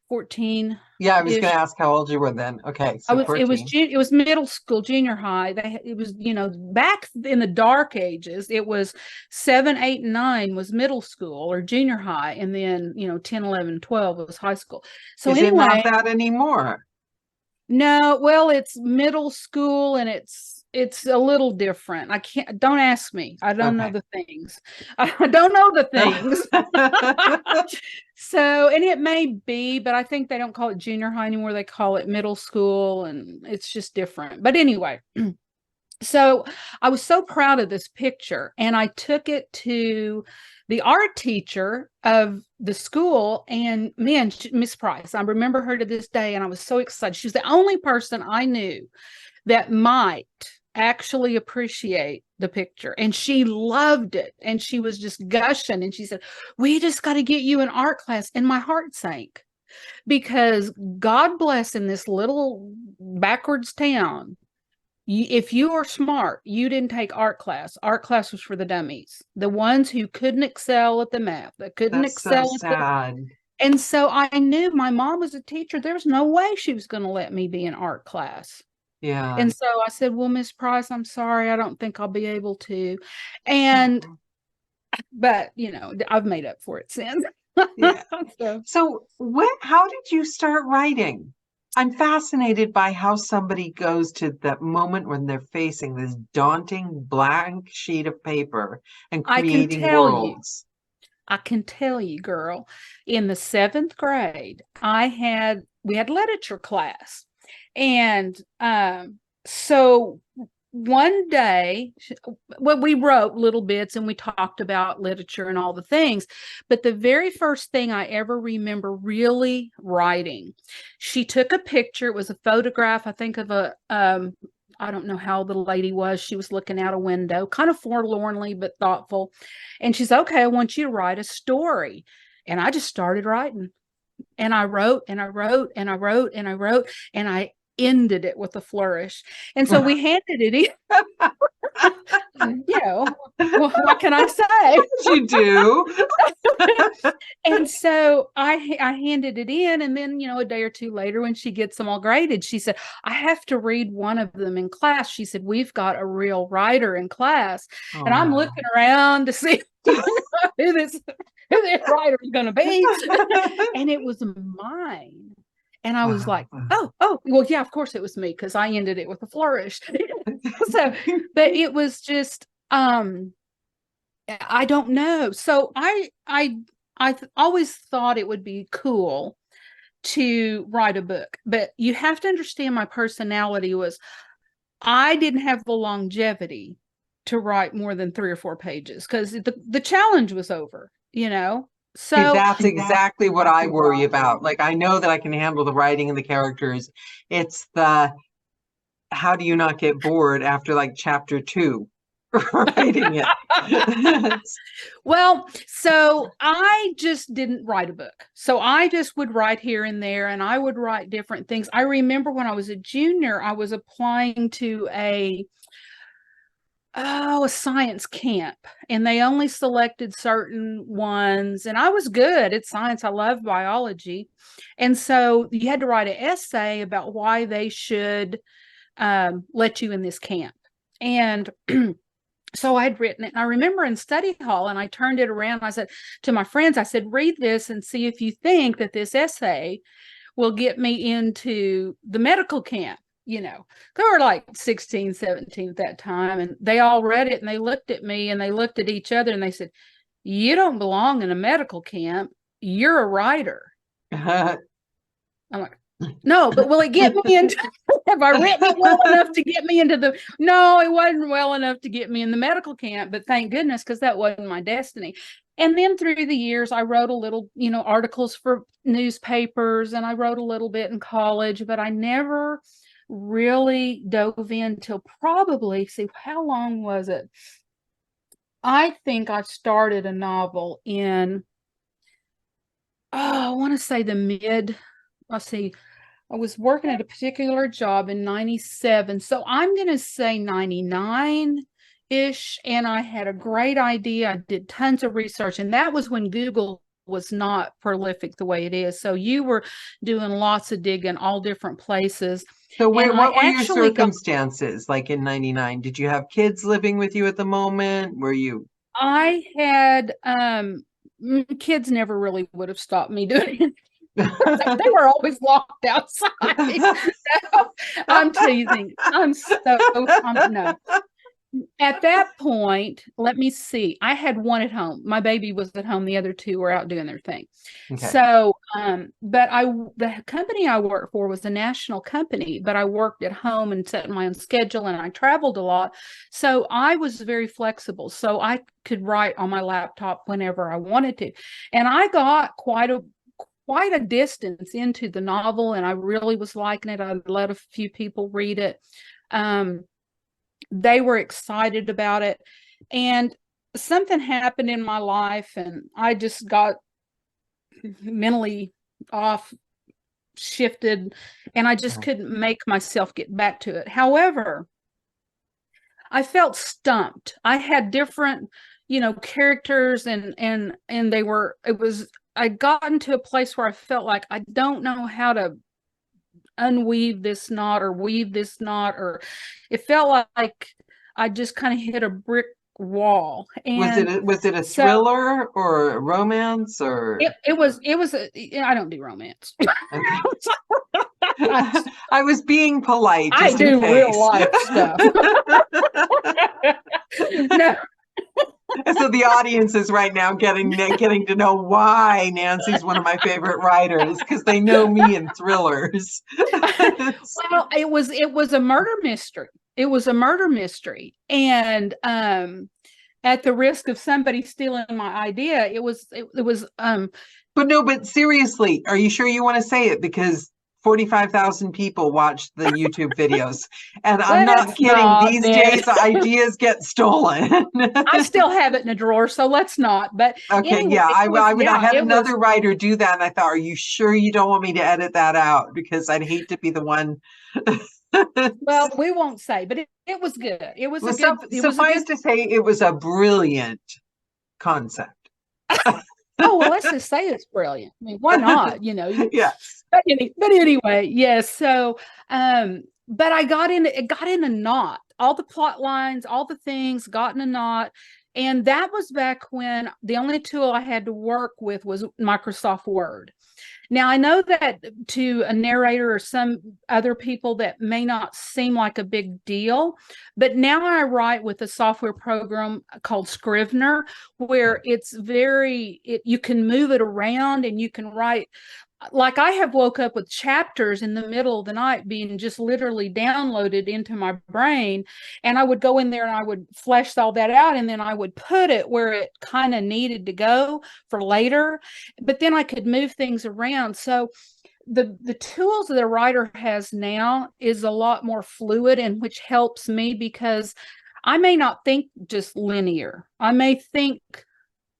14. Yeah, I was going to ask how old you were then. Okay, so 14. It was middle school, junior high. It was, back in the dark ages, it was 7, 8, and 9 was middle school or junior high. And then, 10, 11, 12 was high school. So anyway, it not that anymore? No, well, it's middle school and it's it's a little different. Don't ask me. I don't know Okay. the things. I don't know the things. So, and it may be, but I think they don't call it junior high anymore. They call it middle school, and it's just different. But anyway, so I was so proud of this picture, and I took it to the art teacher of the school, and man, Miss Price, I remember her to this day, and I was so excited. She was the only person I knew that might actually appreciate the picture, and she loved it, and she was just gushing, and she said, we just got to get you an art class. And my heart sank, because God bless, in this little backwards town, if you are smart, you didn't take art class. Art class was for the dummies, the ones who couldn't excel at the math, that couldn't That's so excel at the. sad. And so I knew my mom was a teacher. There was no way she was going to let me be in art class. Yeah. And so I said, well, Miss Price, I'm sorry, I don't think I'll be able to. And, Oh, but, you know, I've made up for it since. yeah. So, So how did you start writing? I'm fascinated by how somebody goes to that moment when they're facing this daunting blank sheet of paper and I can creating tell you, worlds. I can tell you, girl, in the seventh grade, we had literature class. And so one day, well, we wrote little bits and we talked about literature and all the things. But the very first thing I ever remember really writing, she took a picture. It was a photograph, I think, of I don't know how the lady was. She was looking out a window, kind of forlornly, but thoughtful. And she's, okay, I want you to write a story. And I just started writing. And I wrote and I wrote and I wrote and I wrote, and I ended it with a flourish. And so we handed it in. You know, what can I say? You do. And so I handed it in, and then, you know, a day or two later, when she gets them all graded, she said, I have to read one of them in class. She said, we've got a real writer in class. And I'm Oh. looking around to see who this writer is going to be. And it was mine. And I was like, Wow. well, yeah, of course it was me, because I ended it with a flourish. So, but it was just, I don't know. So I always thought it would be cool to write a book, but you have to understand, my personality was, I didn't have the longevity to write more than 3 or 4 pages, because the challenge was over, you know? See, So that's exactly what I worry about. Like, I know that I can handle the writing and the characters. It's the how do you not get bored after like chapter 2 writing it? well, so I just didn't write a book. So I just would write here and there, and I would write different things. I remember when I was a junior, I was applying to a science camp, and they only selected certain ones, and I was good at science. I loved biology. And so you had to write an essay about why they should let you in this camp. And so I'd written it, and I remember in study hall, and I turned it around. I said to my friends, I said, read this and see if you think that this essay will get me into the medical camp. You know, they were like 16, 17 at that time, and they all read it, and they looked at me, and they looked at each other, and they said, you don't belong in a medical camp. You're a writer. I'm like, no, but will it get me into, have I written it well enough to get me into no, it wasn't well enough to get me in the medical camp, but thank goodness, because that wasn't my destiny. And then through the years, I wrote a little, you know, articles for newspapers, and I wrote a little bit in college, but I never really dove in till probably, see, how long was it? I think I started a novel in, I want to say let's see, I was working at a particular job in 97. So I'm going to say 99-ish. And I had a great idea. I did tons of research. And that was when Google was not prolific the way it is. So you were doing lots of digging all different places. So And what were your actually circumstances like in 99? Did you have kids living with you at the moment? Were you? I had kids never really would have stopped me doing it. They were always locked outside. No, I'm teasing. No. At that point, let me see. I had one at home. My baby was at home. The other two were out doing their thing. Okay. So, the company I worked for was a national company, but I worked at home and set my own schedule and I traveled a lot. So I was very flexible. So I could write on my laptop whenever I wanted to. And I got quite a distance into the novel and I really was liking it. I let a few people read it. They were excited about it. And something happened in my life and I just got mentally off, shifted, and I just couldn't make myself get back to it. However, I felt stumped. I had different, characters and they were, I'd gotten to a place where I felt like I don't know how to unweave this knot or weave this knot, or it felt like I just kind of hit a brick wall. And was it a thriller or a romance or I don't do romance. okay. I was being polite. I do real life stuff. No. So the audience is right now getting to know why Nancy's one of my favorite writers, because they know me in thrillers. Well, it was a murder mystery. It was a murder mystery, and at the risk of somebody stealing my idea, it was. But seriously, are you sure you want to say it? Because 45,000 people watch the YouTube videos, and I'm not kidding. These days, ideas get stolen. I still have it in a drawer, so let's not. But okay, anyway, yeah, I had another writer do that, and I thought, are you sure you don't want me to edit that out? Because I'd hate to be the one. Well, we won't say, but it was good. It was a good. Suffice to say, it was a brilliant concept. Oh, well, let's just say it's brilliant. I mean, why not? Yes. But anyway, yes. So, but it got in a knot. All the plot lines, all the things got in a knot. And that was back when the only tool I had to work with was Microsoft Word. Now, I know that to a narrator or some other people that may not seem like a big deal, but now I write with a software program called Scrivener, where you can move it around and you can write. Like I have woke up with chapters in the middle of the night being just literally downloaded into my brain. And I would go in there and I would flesh all that out. And then I would put it where it kind of needed to go for later. But then I could move things around. So the tools that a writer has now is a lot more fluid, and which helps me because I may not think just linear. I may think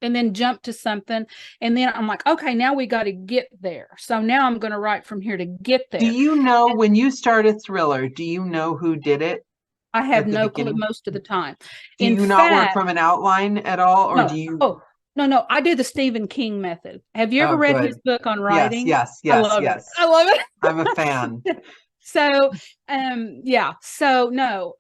and then jump to something. And then I'm like, okay, now we got to get there. So now I'm going to write from here to get there. Do you know when you start a thriller, do you know who did it? I have no clue most of the time. Do you not work from an outline at all? Or do you? Oh, no. I do the Stephen King method. Have you ever read his book on writing? Yes. I love it. I'm a fan. So, yeah. So no,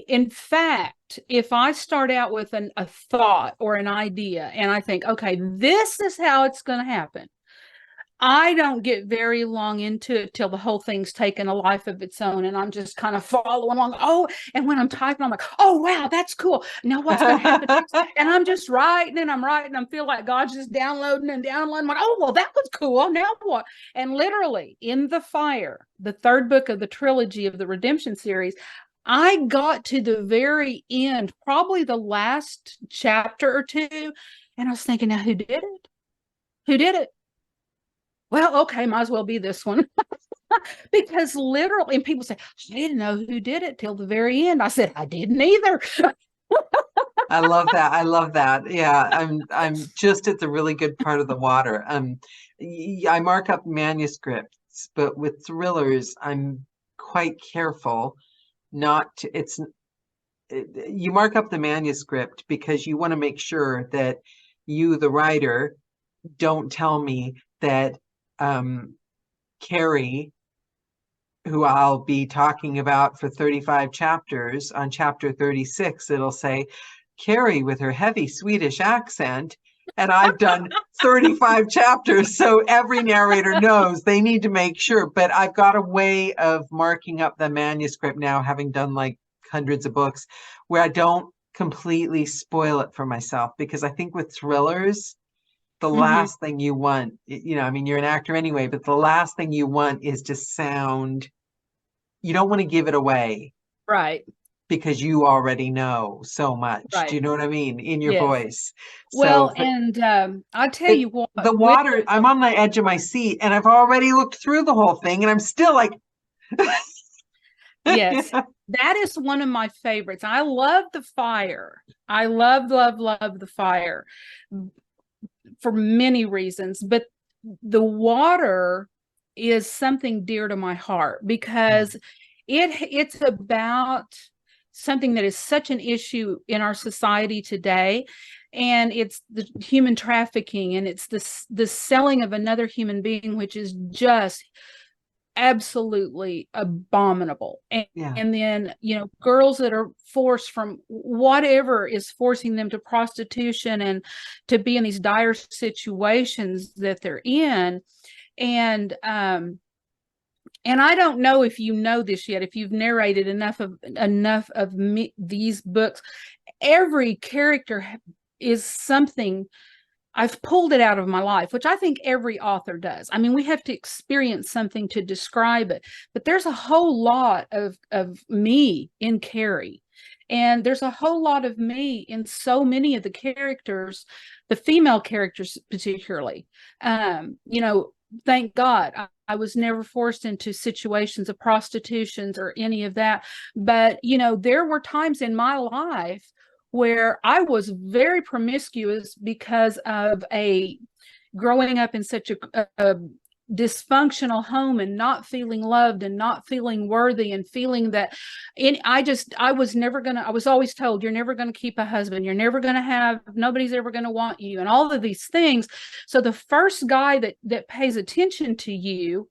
in fact, if I start out with a thought or an idea and I think, okay, this is how it's going to happen, I don't get very long into it till the whole thing's taken a life of its own. And I'm just kind of following along. Oh, and when I'm typing, I'm like, oh, wow, that's cool. Now what's going to happen? And I'm just writing and I'm writing. I feel like God's just downloading and downloading. I'm like, oh, well, that was cool. Now what? And literally in The Fire, the third book of the trilogy of the Redemption series, I got to the very end, probably the last chapter or two, and I was thinking, now who did it? Who did it? Well, okay, might as well be this one. Because literally, and people say, I didn't know who did it till the very end. I said, I didn't either. I love that. Yeah, I'm just at the really good part of the water. I mark up manuscripts, but with thrillers, I'm quite careful not to. You mark up the manuscript because you want to make sure that you, the writer, don't tell me that Carrie, who I'll be talking about for 35 chapters, on chapter 36, it'll say, Carrie with her heavy Swedish accent and I've done 35 chapters. So every narrator knows they need to make sure. But I've got a way of marking up the manuscript now, having done like hundreds of books, where I don't completely spoil it for myself. Because I think with thrillers, the Mhm. last thing you want, I mean, you're an actor anyway, but the last thing you want is to sound, you don't want to give it away Right, because you already know so much. Do right. you know what I mean? In your Yes. voice. So, Well, and I tell but you what, the with water, I'm on the edge of my seat and I've already looked through the whole thing and I'm still like, yes, that is one of my favorites. I love the fire. I love, love, love the fire for many reasons, but the water is something dear to my heart yeah, because it's about something that is such an issue in our society today, and it's the human trafficking, and it's the selling of another human being, which is just absolutely abominable. yeah, And then, girls that are forced from whatever is forcing them to prostitution and to be in these dire situations that they're in. And I don't know if you know this yet, if you've narrated enough of these books. Every character is something. I've pulled it out of my life, which I think every author does. I mean, we have to experience something to describe it, but there's a whole lot of me in Carrie. And there's a whole lot of me in so many of the characters, the female characters particularly. Thank God I was never forced into situations of prostitutions or any of that. But, there were times in my life where I was very promiscuous because of growing up in such a dysfunctional home and not feeling loved and not feeling worthy and feeling that I was never gonna, I was always told, you're never gonna keep a husband, you're never gonna have, nobody's ever gonna want you, and all of these things. So the first guy that pays attention to you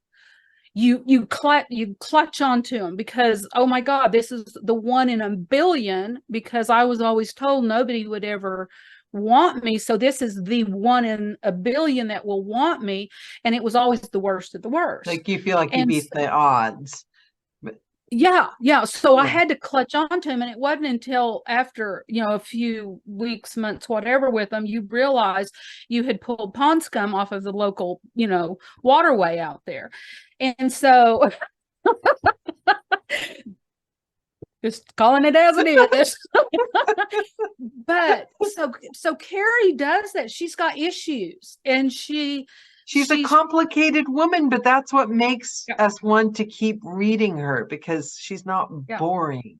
clutch onto him because, oh my God, this is the one in a billion, because I was always told nobody would ever want me, so this is the one in a billion that will want me. And it was always the worst of the worst. like you feel like you And beat the odds. But yeah, so I yeah, had to clutch onto him, and it wasn't until after, a few weeks, months, whatever, with him, you realize you had pulled pond scum off of the local, waterway out there. And so just calling it as it is. But so Carrie does that. She's got issues, and she's a she's complicated woman, but that's what makes yeah, us want to keep reading her because she's not yeah, boring.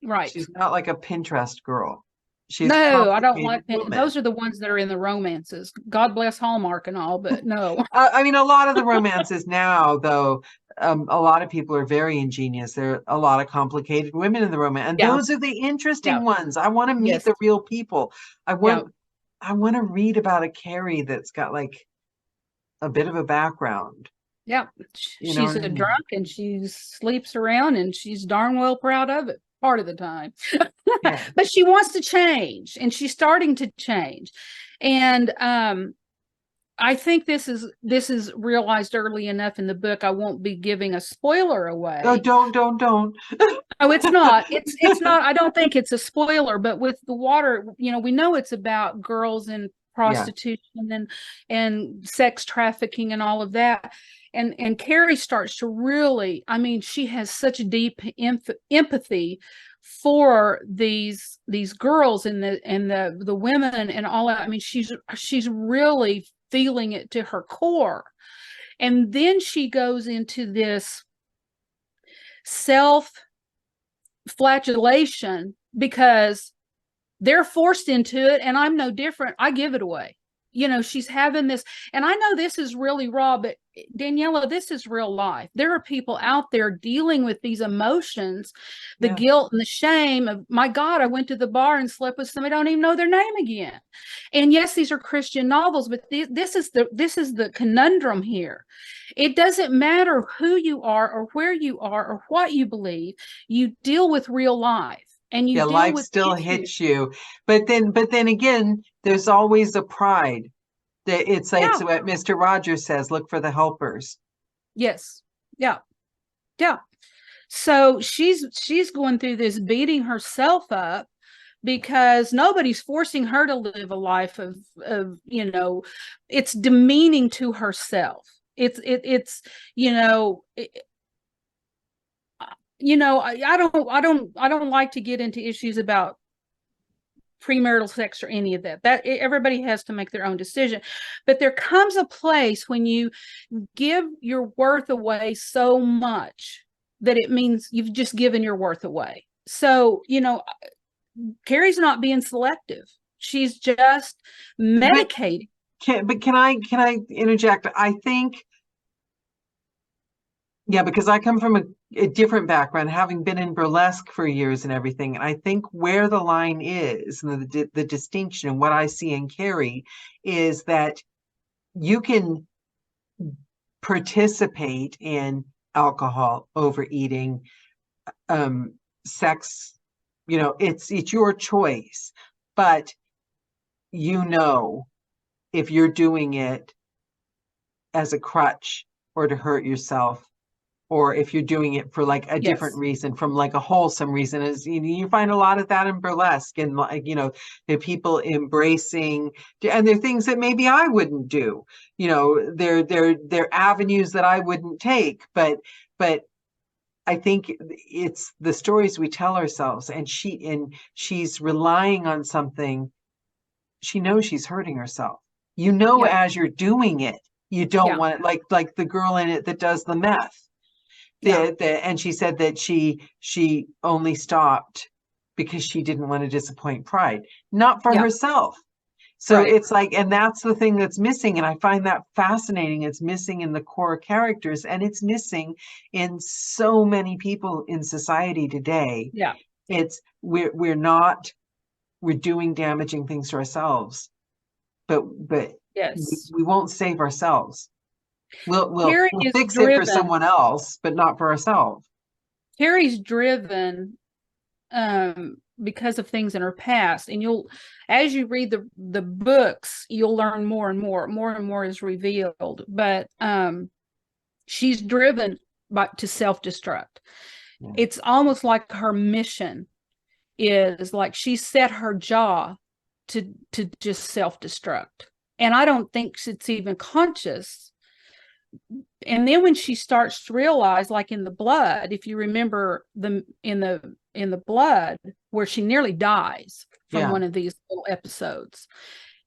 right. She's not like a Pinterest girl. She's a No, I don't complicated like woman. those are the ones that are in the romances. God bless Hallmark and all, but no. I mean, a lot of the romances now, though, a lot of people are very ingenious. There are a lot of complicated women in the romance, and Yeah, those are the interesting yeah, ones. I want to meet yes, the real people. I yeah, want, I want to read about a Carrie that's got like a bit of a background. yeah. You know what She's I a mean? drunk and she sleeps around, and she's darn well proud of it part of the time. Yeah, But she wants to change, and she's starting to change. And I think this is realized early enough in the book. I won't be giving a spoiler oh, away. don't. Oh, it's not. It's not. I don't think it's a spoiler. But with the water, we know it's about girls and Yeah, prostitution and sex trafficking and all of that. And Carrie starts to really. I mean, she has such deep empathy for these girls and the women and all that. I mean, she's really feeling it to her core. And then she goes into this self flagellation because they're forced into it, and I'm no different. I give it away. She's having this, and I know this is really raw, but Daniela, this is real life. There are people out there dealing with these emotions, the yeah. guilt and the shame of, my God, I went to the bar and slept with somebody I don't even know their name again. And yes, these are Christian novels, but this is the conundrum here. It doesn't matter who you are or where you are or what you believe. You deal with real life. and you Yeah, deal life with still issues. hits you. But then again, there's always a pride. That it's Yeah. what Mr. Rogers says, look for the helpers. Yes. Yeah. Yeah. So she's going through this, beating herself up because nobody's forcing her to live a life of it's demeaning to herself. It's you know it, I don't like to get into issues about premarital sex or any of that everybody has to make their own decision, but there comes a place when you give your worth away so much that it means you've just given your worth away. So Carrie's not being selective. She's just But medicating. can I interject? I think, yeah, because I come from a different background, having been in burlesque for years and everything. And I think where the line is, and the distinction, and what I see in Carrie is that you can participate in alcohol, overeating, sex, it's your choice. But you know, if you're doing it as a crutch or to hurt yourself, or if you're doing it for like a different Yes. reason, from like a wholesome reason, is you find a lot of that in burlesque, and like the people embracing, and there are things that maybe I wouldn't do. They're avenues that I wouldn't take, but I think it's the stories we tell ourselves, and she's relying on something. She knows she's hurting herself. Yeah. As you're doing it, you don't Yeah. want it, like the girl in it that does the meth. Yeah. And she said that she only stopped because she didn't want to disappoint pride, not for Yeah. herself. So Right. it's like, and that's the thing that's missing. And I find that fascinating. It's missing in the core characters, and it's missing in so many people in society today. Yeah. It's we're not we're doing damaging things to ourselves, but Yes. we won't save ourselves. We'll we'll Carrie we'll is fix it for driven. someone else, but not for ourselves. Carrie's driven because of things in her past, and as you read the books, you'll learn more and more is revealed, but she's driven to self-destruct. Yeah. It's almost like her mission is like she set her jaw to just self-destruct, and I don't think it's even conscious. And then when she starts to realize, like in the blood, if you remember in the blood, where she nearly dies from Yeah. one of these little episodes,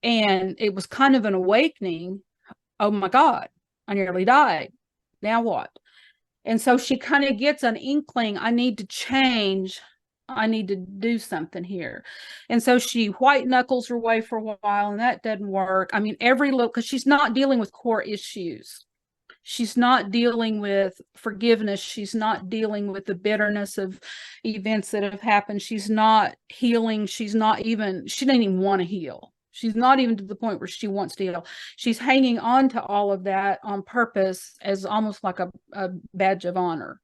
and it was kind of an awakening. Oh my God, I nearly died. Now what? And so she kind of gets an inkling, I need to change. I need to do something here. And so she white knuckles her way for a while, and that doesn't work. I mean, every little, because she's not dealing with core issues. She's not dealing with forgiveness. She's not dealing with the bitterness of events that have happened. She's not healing. She doesn't even want to heal. She's not even to the point where she wants to heal. She's hanging on to all of that on purpose as almost like a badge of honor.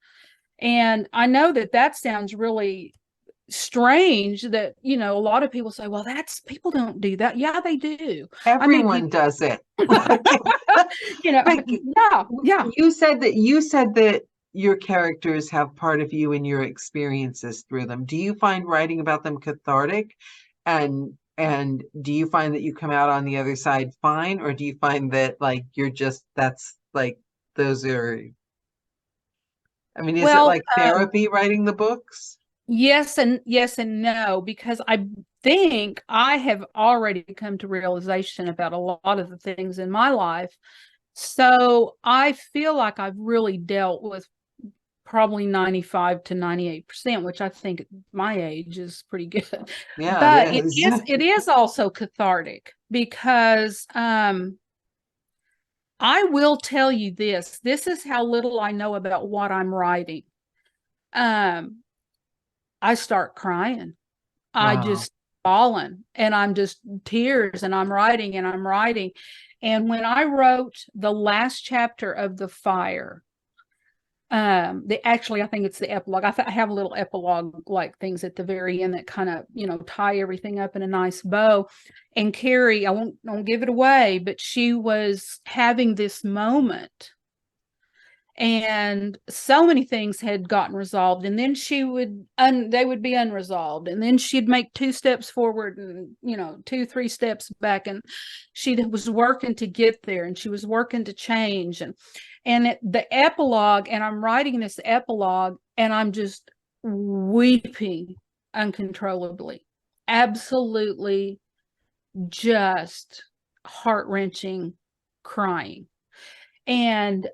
And I know that sounds really strange, that a lot of people say, well, that's, people don't do that. Yeah, they do. I mean, Everyone people, does it. But yeah, yeah. you said that your characters have part of you in your experiences through them. Do you find writing about them cathartic? And do you find that you come out on the other side fine, or do you find that like you're just that's like those are I mean, is it Well, like therapy writing the books? yes and no, because I think I have already come to realization about a lot of the things in my life. So I feel like I've really dealt with probably 95 to 98%, which I think at my age is pretty good. Yeah, it But is. it is also cathartic because I will tell you this. This is how little I know about what I'm writing. Um, I start crying. I Wow. just falling, and I'm just tears, and I'm writing and I'm writing. And when I wrote the last chapter of The Fire, Actually, I think it's the epilogue. I have a little epilogue like things at the very end that kind of, tie everything up in a nice bow. And Carrie, I won't give it away, but she was having this moment, and so many things had gotten resolved, and then they would be unresolved, and then she'd make 2 steps forward and 2-3 steps back, and she was working to get there, and she was working to change, and the epilogue, and I'm writing this epilogue, and I'm just weeping uncontrollably, absolutely just heart-wrenching crying. And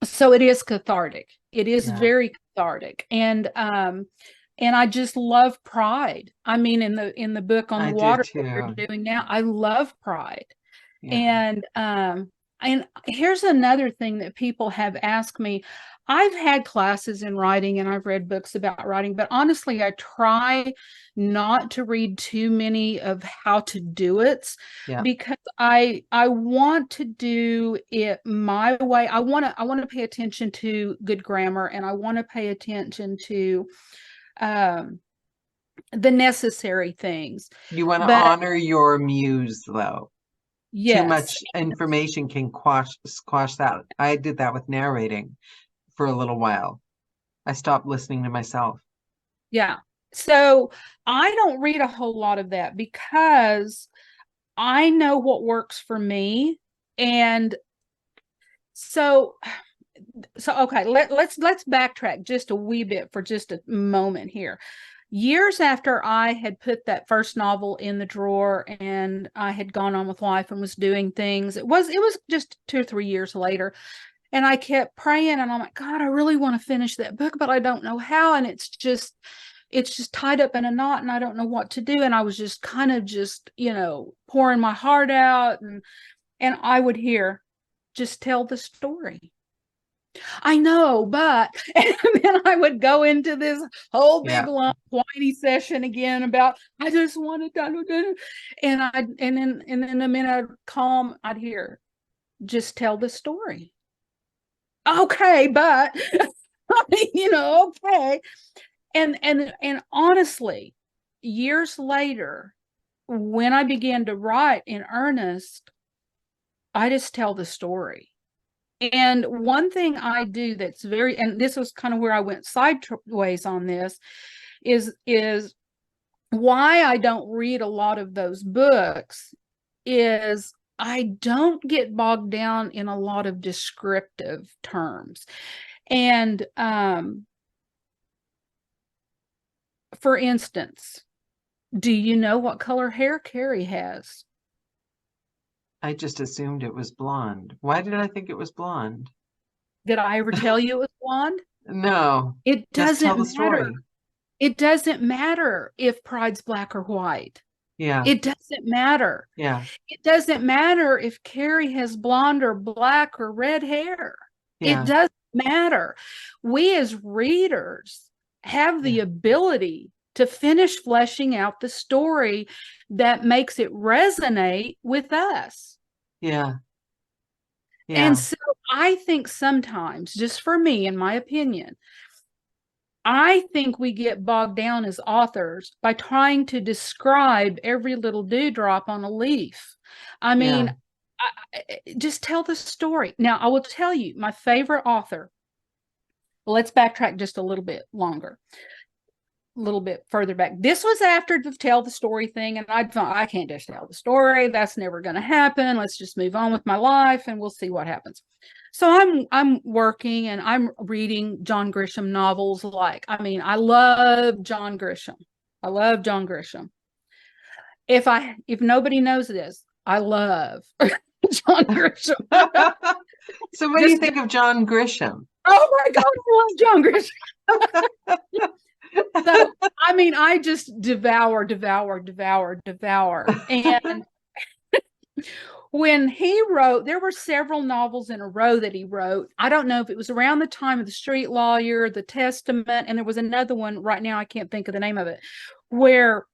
so it is cathartic. It is very cathartic. And I just love Pride. I mean, in the book on the water that we're doing now, I love Pride. Yeah. And here's another thing that people have asked me. I've had classes in writing and I've read books about writing, but honestly, I try not to read too many of how to do it, because I want to do it my way. I want to pay attention to good grammar, and I want to pay attention to the necessary things. You want to honor your muse, though. Yes. Too much information can squash that. I did that with narrating for a little while. I stopped listening to myself. Yeah. So I don't read a whole lot of that because I know what works for me. And so okay, let's backtrack just a wee bit for just a moment here. Years after I had put that first novel in the drawer and I had gone on with life and was doing things, it was just 2 or 3 years later. And I kept praying, and I'm like, God, I really want to finish that book, but I don't know how. And it's just tied up in a knot, and I don't know what to do. And I was just kind of pouring my heart out, and I would hear, just tell the story. I know, but, and then I would go into this whole big long whiny session again about, I just want to, and then the minute I'd calm, I'd hear, just tell the story. Okay, but okay. And honestly, years later, when I began to write in earnest, I just tell the story. And one thing I do that's and this was kind of where I went sideways on this, is why I don't read a lot of those books is I don't get bogged down in a lot of descriptive terms. And for instance, do you know what color hair Carrie has? I just assumed it was blonde. Why did I think it was blonde? Did I ever tell you it was blonde? No. It doesn't tell the story. It doesn't matter if Pride's black or white. Yeah. It doesn't matter. Yeah. It doesn't matter if Carrie has blonde or black or red hair. Yeah. It doesn't matter. We as readers have the ability to finish fleshing out the story that makes it resonate with us. Yeah. And so I think sometimes, just for me, in my opinion, I think we get bogged down as authors by trying to describe every little dewdrop on a leaf. I mean, just tell the story. Now, I will tell you, my favorite author, let's backtrack just a little bit longer, a little bit further back. This was after the tell the story thing, and I thought, I can't just tell the story. That's never going to happen. Let's just move on with my life, and we'll see what happens. So I'm working and I'm reading John Grisham novels. I love John Grisham. I love John Grisham. If nobody knows this, I love John Grisham. So what do you think of John Grisham? Oh my God, I love John Grisham. So, I just devour. And when he wrote, there were several novels in a row that he wrote. I don't know if it was around the time of The Street Lawyer, The Testament, and there was another one right now, I can't think of the name of it, where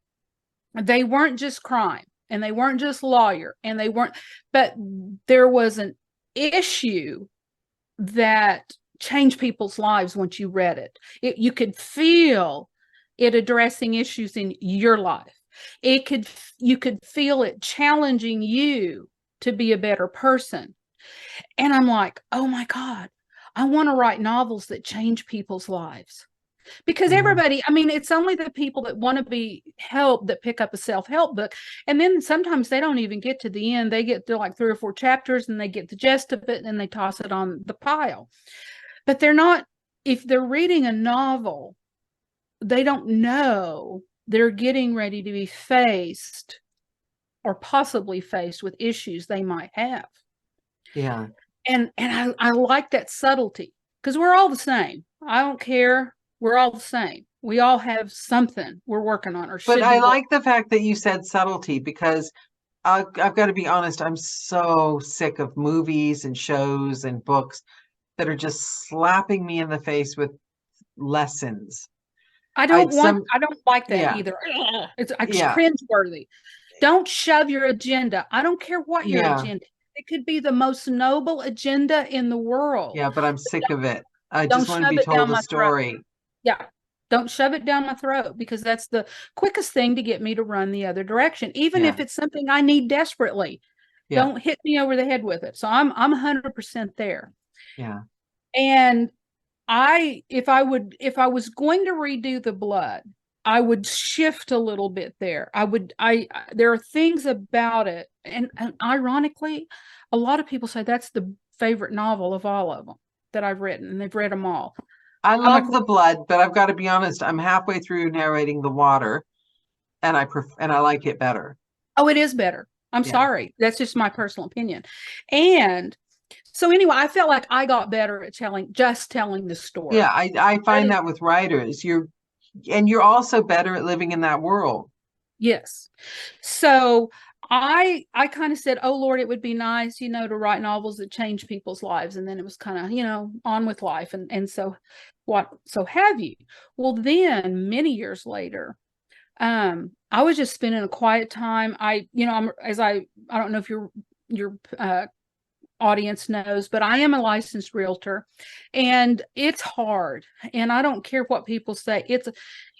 they weren't just crime and they weren't just lawyer but there was an issue that change people's lives once you read it. You could feel it addressing issues in your life. You could feel it challenging you to be a better person. And I'm like, oh my God, I want to write novels that change people's lives. Because Yeah. everybody, I mean, it's only the people that want to be helped that pick up a self-help book. And then sometimes they don't even get to the end. They get through like 3 or 4 chapters and they get the gist of it and they toss it on the pile. But they're not, if they're reading a novel, they don't know they're getting ready to be faced or possibly faced with issues they might have. Yeah. And I like that subtlety, because we're all the same. I don't care. We're all the same. We all have something we're working on or But should I be working. like the fact that you said subtlety, because I've got to be honest, I'm so sick of movies and shows and books that are just slapping me in the face with lessons. I I don't some like that Yeah, either. Ugh, it's yeah, cringeworthy. Don't shove your agenda. I don't care what your yeah, agenda. It could be the most noble agenda in the world. yeah, but I'm sick of it. I Don't just want to shove be it down told a my throat. story. Yeah. Don't shove it down my throat, because that's the quickest thing to get me to run the other direction, even Yeah, if it's something I need desperately. yeah, Don't hit me over the head with it. So I'm 100% there. yeah. And if I was going to redo The Blood, I would shift a little bit there. There are things about it, and ironically, a lot of people say that's the favorite novel of all of them that I've written, and they've read them all. I I'm like, love The Blood, but I've got to be honest, I'm halfway through narrating The Water, and I like it better. oh, it is better. I'm Yeah. sorry. That's just my personal opinion. And so anyway, I felt like I got better at telling the Yeah, story. I find that with writers, you're also better at living in that world. Yes. So I kind of said, "Oh Lord, it would be nice, to write novels that change people's lives." And then it was kind of, on with life. And so so have you? Well, then many years later, I was just spending a quiet time. I don't know if your audience knows, but I am a licensed realtor, and it's hard. And I don't care what people say.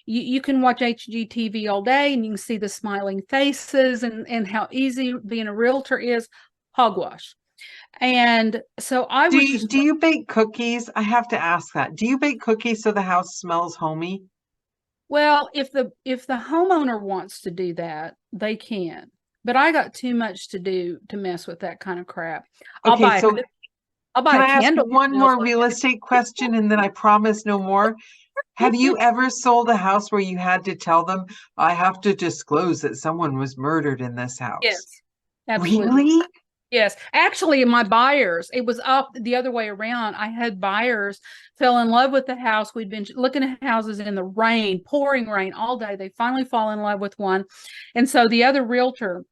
You can watch HGTV all day and you can see the smiling faces and how easy being a realtor is. Hogwash. And so I Do was you just, do you bake cookies? I have to ask that. Do you bake cookies so the house smells homey? well, if the homeowner wants to do that, they can. But I got too much to do to mess with that kind of crap. I'll Okay, buy a so I'll buy can a I ask candle that one smells more like real estate question and then I promise no more? Have you it. ever sold a house where you had to tell them, I have to disclose that someone was murdered in this house? Yes, absolutely. Really? Yes, actually, my buyers, it was up the other way around. I had buyers fell in love with the house. We'd been looking at houses in the rain, pouring rain all day. They finally fall in love with one. And so the other realtor,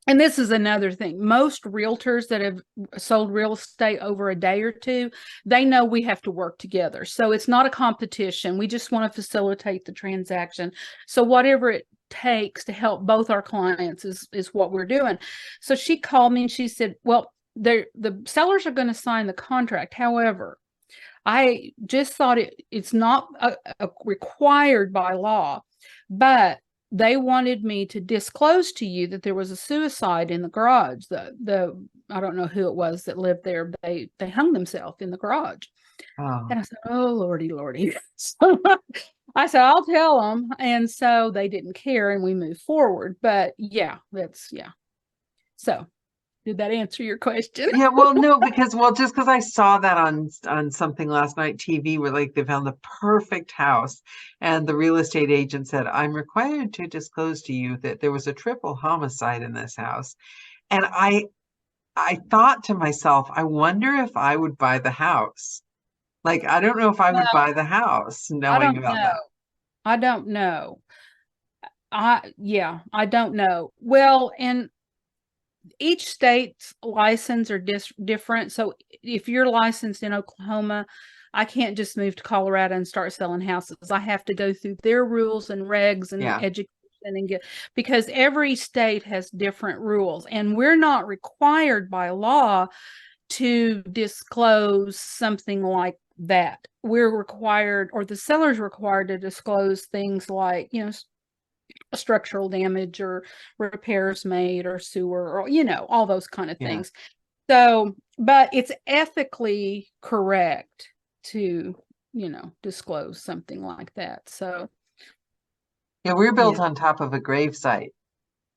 and this is another thing, most realtors that have sold real estate over a day or two, they know we have to work together. So it's not a competition. We just want to facilitate the transaction. So whatever it takes to help both our clients is what we're doing. So she called me and she said, well, the sellers are going to sign the contract. However, I just thought it's not required by law, but they wanted me to disclose to you that there was a suicide in the garage. The I don't know who it was that lived there, but they hung themselves in the garage. Oh, And I said, "Oh Lordy, Lordy." So I said, "I'll tell them." And so they didn't care, and we moved forward. But yeah, yeah. So did that answer your question? yeah, well, no, just because I saw that on something last night TV where like they found the perfect house and the real estate agent said, I'm required to disclose to you that there was a triple homicide in this house. And I thought to myself, I wonder if I would buy the house. Like, I don't know if I would Well, buy the house I knowing don't about know. that. I don't know. I don't know. Well, and each state's license are different. So if you're licensed in Oklahoma, I can't just move to Colorado and start selling houses. I have to go through their rules and regs and Yeah. education and because every state has different rules, and we're not required by law to disclose something like that we're required, or the seller's required, to disclose things like, structural damage or repairs made or sewer, or, all those kind of Yeah. things. So, but it's ethically correct to, disclose something like that. So, Yeah, we're yeah, built on top of a grave site.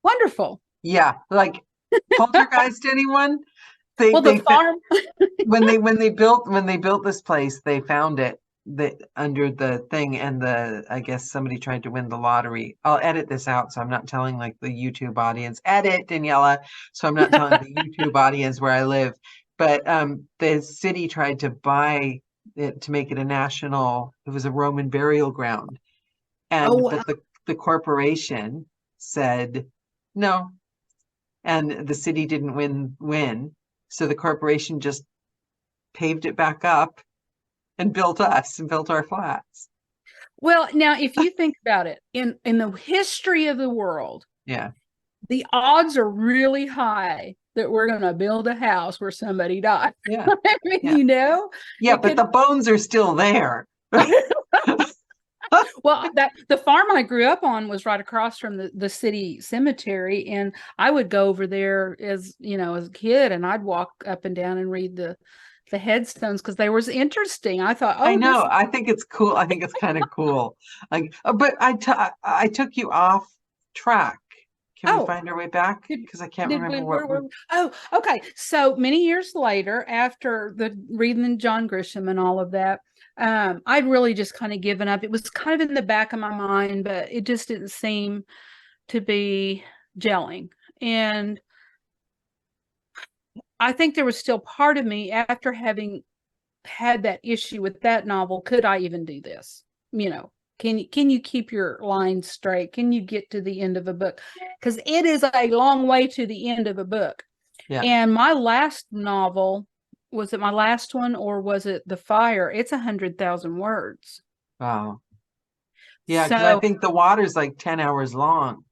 wonderful. Yeah, like poltergeist anyone? They Well, the they farm. when they built this place, they found it under the thing, and I guess somebody tried to win the lottery. I'll edit this out, so I'm not telling like the YouTube audience. Edit, Daniela. So I'm not telling the YouTube audience where I live. But the city tried to buy it to make it a national. It was a Roman burial ground, Oh, and wow. but the corporation said no, and the city didn't win. So the corporation just paved it back up and built us and built our flats. Well, now if you think about it, in the history of the world, Yeah. the odds are really high that we're going to build a house where somebody died. Yeah. I mean, Yeah. Yeah, it but could. the bones are still there. Well, that the farm I grew up on was right across from the city cemetery, and I would go over there as as a kid, and I'd walk up and down and read the headstones because they was interesting. I thought, I oh, this. know. I think it's cool. I think it's kind of cool. Like, but I took you off track. Can we Oh, find our way back? did, Because I can't did we? remember what we. Oh, okay. So many years later, after the reading John Grisham and all of that, I'd really just kind of given up. It was kind of in the back of my mind, but it just didn't seem to be gelling. And I think there was still part of me after having had that issue with that novel. Could I even do this? Can you keep your lines straight? Can you get to the end of a book? Because it is a long way to the end of a book. Yeah. And my last novel, was it my last one or was it The Fire? It's 100,000 words. Wow. Yeah, because I So think the water's like 10 hours long.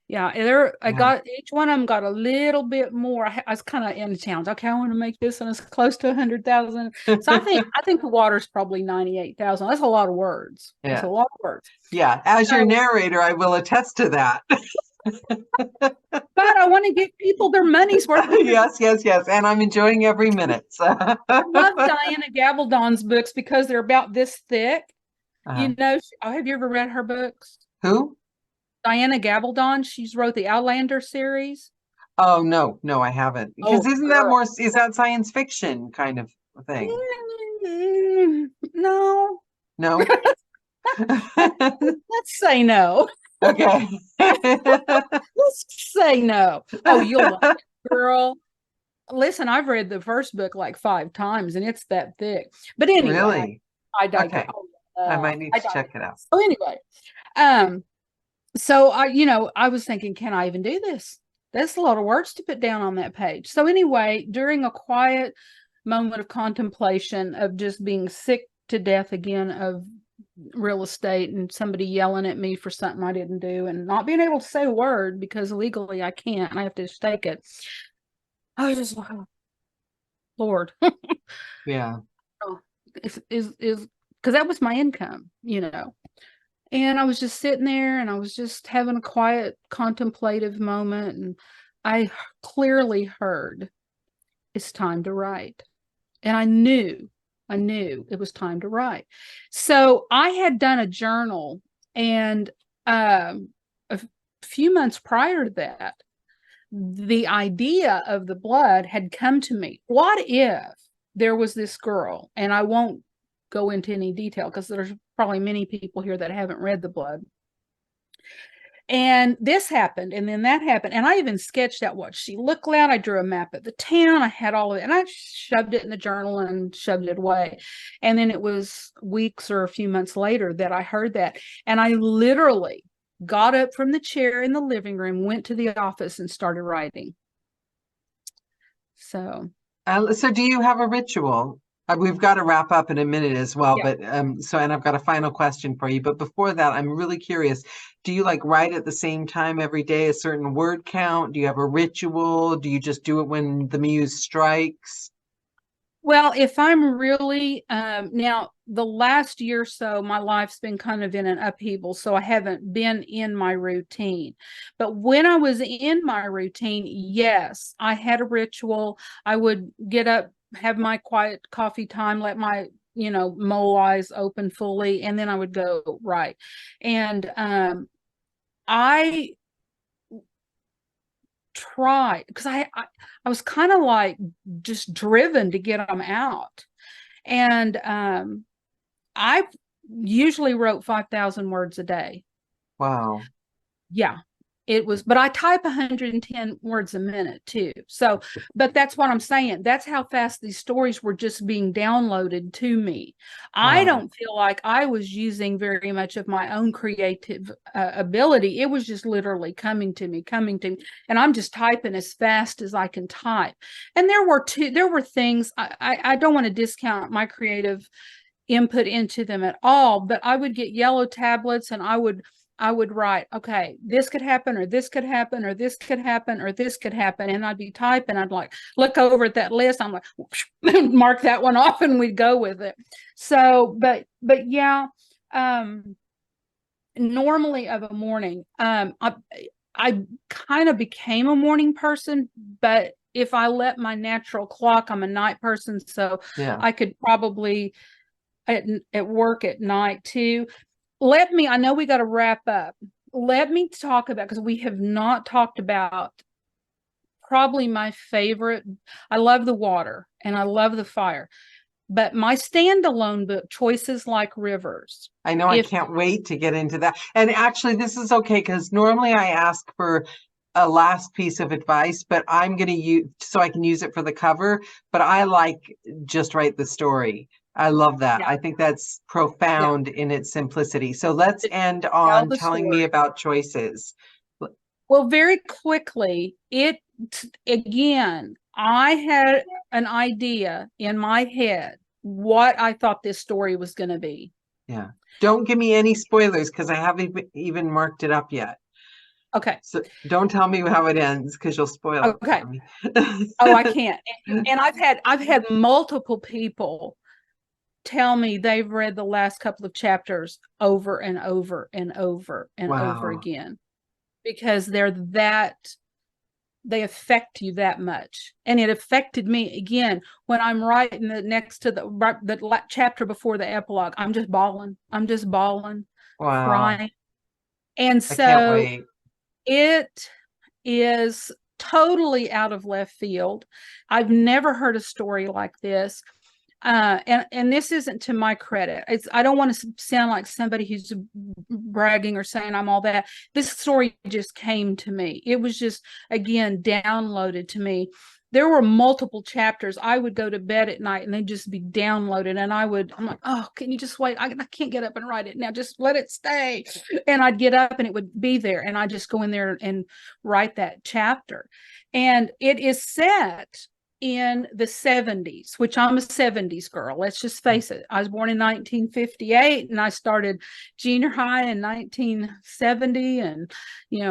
yeah, I Yeah. got each one of them got a little bit more. I was kind of in challenge. Okay, I want to make this one as close to 100,000. So I think the water's probably 98,000. That's a lot of words. That's a Yeah. lot of words. Yeah. As your So, narrator, I will attest to that. but I want to give people their money's worth. Yes, yes, yes. And I'm enjoying every minute. So. I love Diana Gabaldon's books because they're about this thick. Uh-huh. Have you ever read her books? Who? Diana Gabaldon. She's wrote the Outlander series. Oh, no, no, I haven't. Because Oh, isn't that girl. is that science fiction kind of thing? No. No? Let's say no. Okay. Let's say no. Oh, you'll love it, girl. Listen, I've read the first book like 5 times and it's that thick. But anyway, Really? I digress. Okay. I might need to check it out. So anyway, um, so I was thinking, can I even do this? That's a lot of words to put down on that page. So anyway, during a quiet moment of contemplation of just being sick to death again of real estate and somebody yelling at me for something I didn't do and not being able to say a word because legally I can't, I have to stake it. I was just like, oh, Lord. Yeah. is because that was my income, and I was just sitting there and I was just having a quiet contemplative moment, and I clearly heard it's time to write. And I knew it was time to write. So I had done a journal, and a few months prior to that, the idea of the blood had come to me. What if there was this girl, and I won't go into any detail because there's probably many people here that haven't read The Blood. And this happened, and then that happened. And I even sketched out what she looked like. I drew a map of the town. I had all of it, and I shoved it in the journal and shoved it away. And then it was weeks or a few months later that I heard that. And I literally got up from the chair in the living room, went to the office, and started writing. So Do you have a ritual? We've got to wrap up in a minute as well, yeah. but and I've got a final question for you. But before that, I'm really curious. Do you like write at the same time every day, a certain word count? Do you have a ritual? Do you just do it when the muse strikes? Well, if I'm really now the last year or so, my life's been kind of in an upheaval, so I haven't been in my routine. But when I was in my routine, yes, I had a ritual. I would get up, have my quiet coffee time, let my mole eyes open fully, and then I would go right. And I tried because I was kind of like just driven to get them out. And I usually wrote 5,000 words a day. Wow. Yeah, it was, but I type 110 words a minute too. So, but that's what I'm saying. That's how fast these stories were just being downloaded to me. I Wow. don't feel like I was using very much of my own creative ability. It was just literally coming to me, and I'm just typing as fast as I can type. And there were things I don't want to discount my creative input into them at all, but I would get yellow tablets and I would write, okay, this could happen, or this could happen, or this could happen, or this could happen. And I'd be typing, I'd like look over at that list. I'm like, mark that one off, and we'd go with it. So, but yeah, normally of a morning, I kind of became a morning person, but if I let my natural clock, I'm a night person, so Yeah. I could probably at work at night too. I know we got to wrap up. Let me talk about, because we have not talked about probably my favorite. I love the water and I love the fire, but my standalone book, Choices Like Rivers. I know, I If can't wait to get into that. And actually, this is okay because normally I ask for a last piece of advice, but I'm going to use so I can use it for the cover. But I like just write the story. I love that. Yeah, I think that's yeah, profound in its simplicity. So let's end tell on the telling me story. about choices. Well, very quickly, again, I had an idea in my head what I thought this story was going to be. Yeah. Don't give me any spoilers because I haven't even marked it up yet. Okay. So don't tell me how it ends because you'll spoil it Okay. for me. Oh, I can't. And I've had multiple people tell me they've read the last couple of chapters over and over and over and over Wow. again because they affect you that much. And it affected me again when I'm writing the next to the chapter before the epilogue. I'm just bawling, Wow. crying. And I can't so wait. it is totally out of left field. I've never heard a story like this. And this isn't to my credit. I don't want to sound like somebody who's bragging or saying I'm all that. This story just came to me. It was just again downloaded to me. There were multiple chapters. I would go to bed at night and they'd just be downloaded, and I'm like, oh, can you just wait? I can't get up and write it now. Just let it stay. And I'd get up and it would be there, and I'd just go in there and write that chapter. And it is set in the 70s, which I'm a 70s girl. Let's just face it. I was born in 1958 and I started junior high in 1970 and,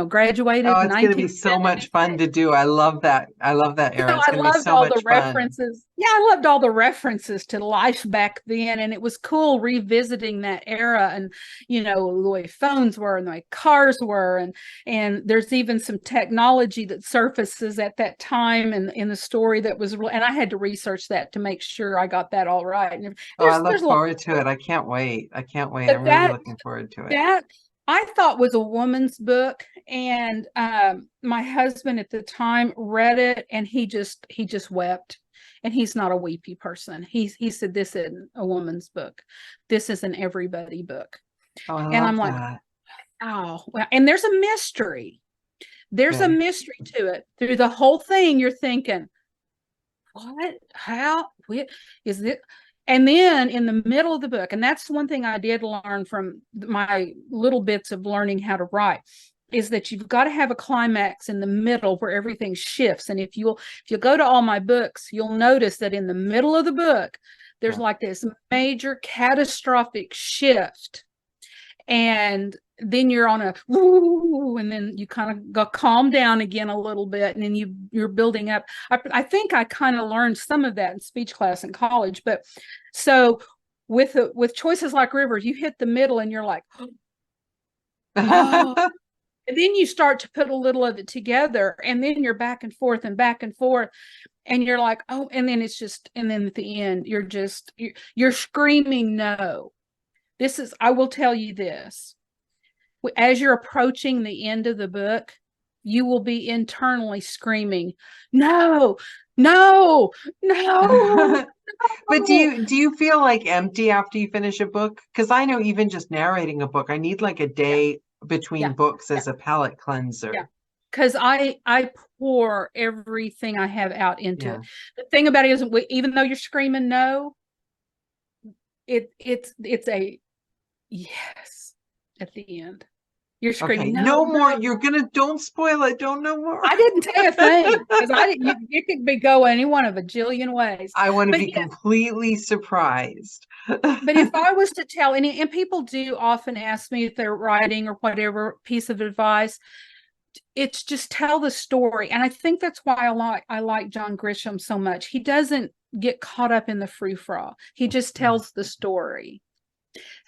graduated Oh, in it's going to be so much fun 1976. to do. I love that. I love that So era. It's I going to be loved so all the much fun. references. Yeah, I loved all the references to life back then. And it was cool revisiting that era and, the way phones were and the way cars were. And there's even some technology that surfaces at that time and in the story that was, and I had to research that to make sure I got that all right. And Oh, I there's look a lot, forward to it. I can't wait. I can't wait. I'm but really looking forward to it. that I thought was a woman's book, and my husband at the time read it, and he just wept. And he's not a weepy person. He said this isn't a woman's book. This is an everybody book. Oh, I And I'm love like, that. oh, well, and there's a mystery. There's a Okay. mystery to it. Through the whole thing, you're thinking, what? How? What is it? And then in the middle of the book, and that's one thing I did learn from my little bits of learning how to write, is that you've got to have a climax in the middle where everything shifts. And if you go to all my books, you'll notice that in the middle of the book, there's Yeah. like this major catastrophic shift. And then you're on a woo, and then you kind of go calm down again a little bit, and then you're building up. I think I kind of learned some of that in speech class in college, but so with choices like rivers, you hit the middle and you're like, oh, and then you start to put a little of it together, and then you're back and forth and back and forth, and you're like, oh, and then it's just, and then at the end you're screaming no. I will tell you this, as you're approaching the end of the book, you will be internally screaming, no, no, no. But do you feel like empty after you finish a book? Because I know even just narrating a book, I need like a day between Yeah, books yeah, as a palate cleanser. yeah. Because I pour everything I have out into it. Yeah. The thing about it is, even though you're screaming no, it's a yes at the end. You're Okay. screaming no, No more. no. Don't spoil it. Don't know more. I didn't say a thing because I didn't. It could be go any one of a jillion ways. I want to But be yes, completely surprised. but if I was to tell, and people do often ask me if they're writing or whatever piece of advice, it's just tell the story. And I think that's why I like John Grisham so much. He doesn't get caught up in the frou-frou. He just tells the story.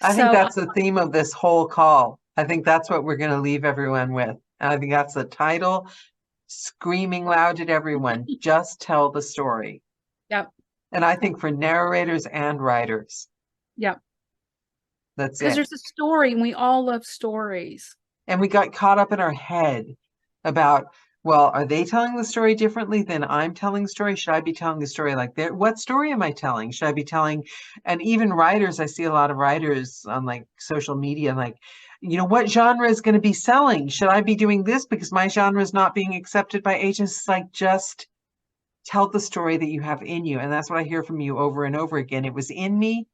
I think So that's the theme of this whole call. I think that's what we're going to leave everyone with. And I think that's the title, screaming loud at everyone, just tell the story. yeah, And I think for narrators and writers, yeah. that's Because it. there's a story and we all love stories. And we got caught up in our head about, well, are they telling the story differently than I'm telling the story? Should I be telling the story like that? What story am I telling? Should I be telling? And even writers, I see a lot of writers on like social media, like, what genre is going to be selling? Should I be doing this because my genre is not being accepted by agents? It's like, just tell the story that you have in you. And that's what I hear from you over and over again. It was in me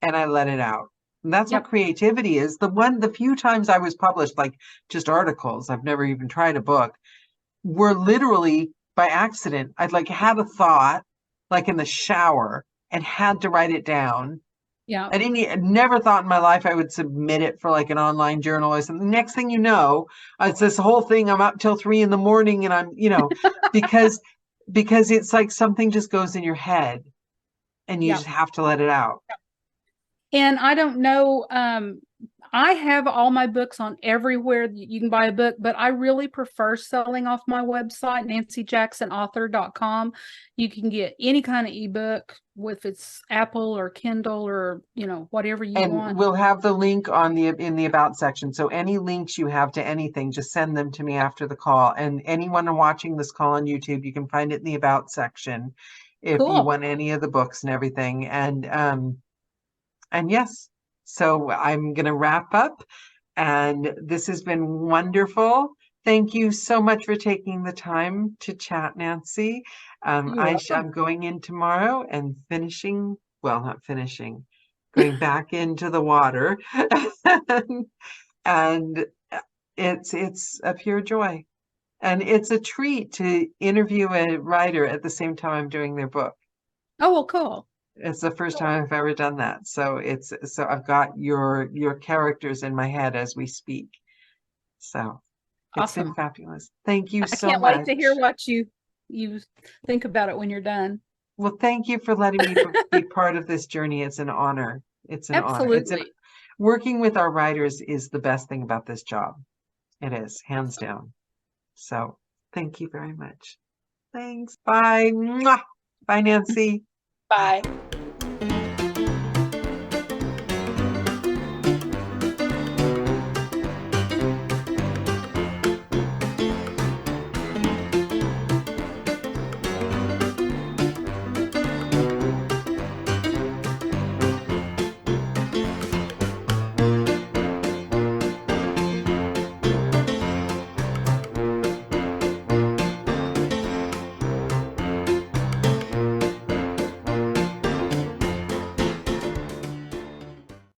and I let it out. And that's what Yep. creativity is. The few times I was published, like just articles, I've never even tried a book, were literally by accident. I'd like had a thought, like in the shower, and had to write it down. Yeah. I never thought in my life I would submit it for like an online journal or something. The next thing you know, it's this whole thing. I'm up till 3 a.m. and I'm, because it's like something just goes in your head and you Yeah. just have to let it out. And I don't know, I have all my books on everywhere you can buy a book, but I really prefer selling off my website, nancyjacksonauthor.com. You can get any kind of ebook, if it's Apple or Kindle or, whatever you And want. we'll have the link in the about section. So any links you have to anything, just send them to me after the call. And anyone watching this call on YouTube, you can find it in the about section if you Cool. want any of the books and everything. And yes, so I'm going to wrap up. And this has been wonderful. Thank you so much for taking the time to chat, Nancy. You're welcome. I'm going in tomorrow and finishing, well, not finishing, going back into the water. And it's a pure joy. And it's a treat to interview a writer at the same time I'm doing their book. Oh, well, cool. It's the first time I've ever done that. So I've got your characters in my head as we speak. So it's been Awesome. fabulous. Thank you I so can't wait to hear much. what you think about it when you're done. Well, thank you for letting me be part of this journey. It's an honor. It's an honor. Absolutely. Working with our writers is the best thing about this job. It is, hands Awesome. down. So thank you very much. Thanks. Bye. Mwah. Bye, Nancy. Bye. Bye.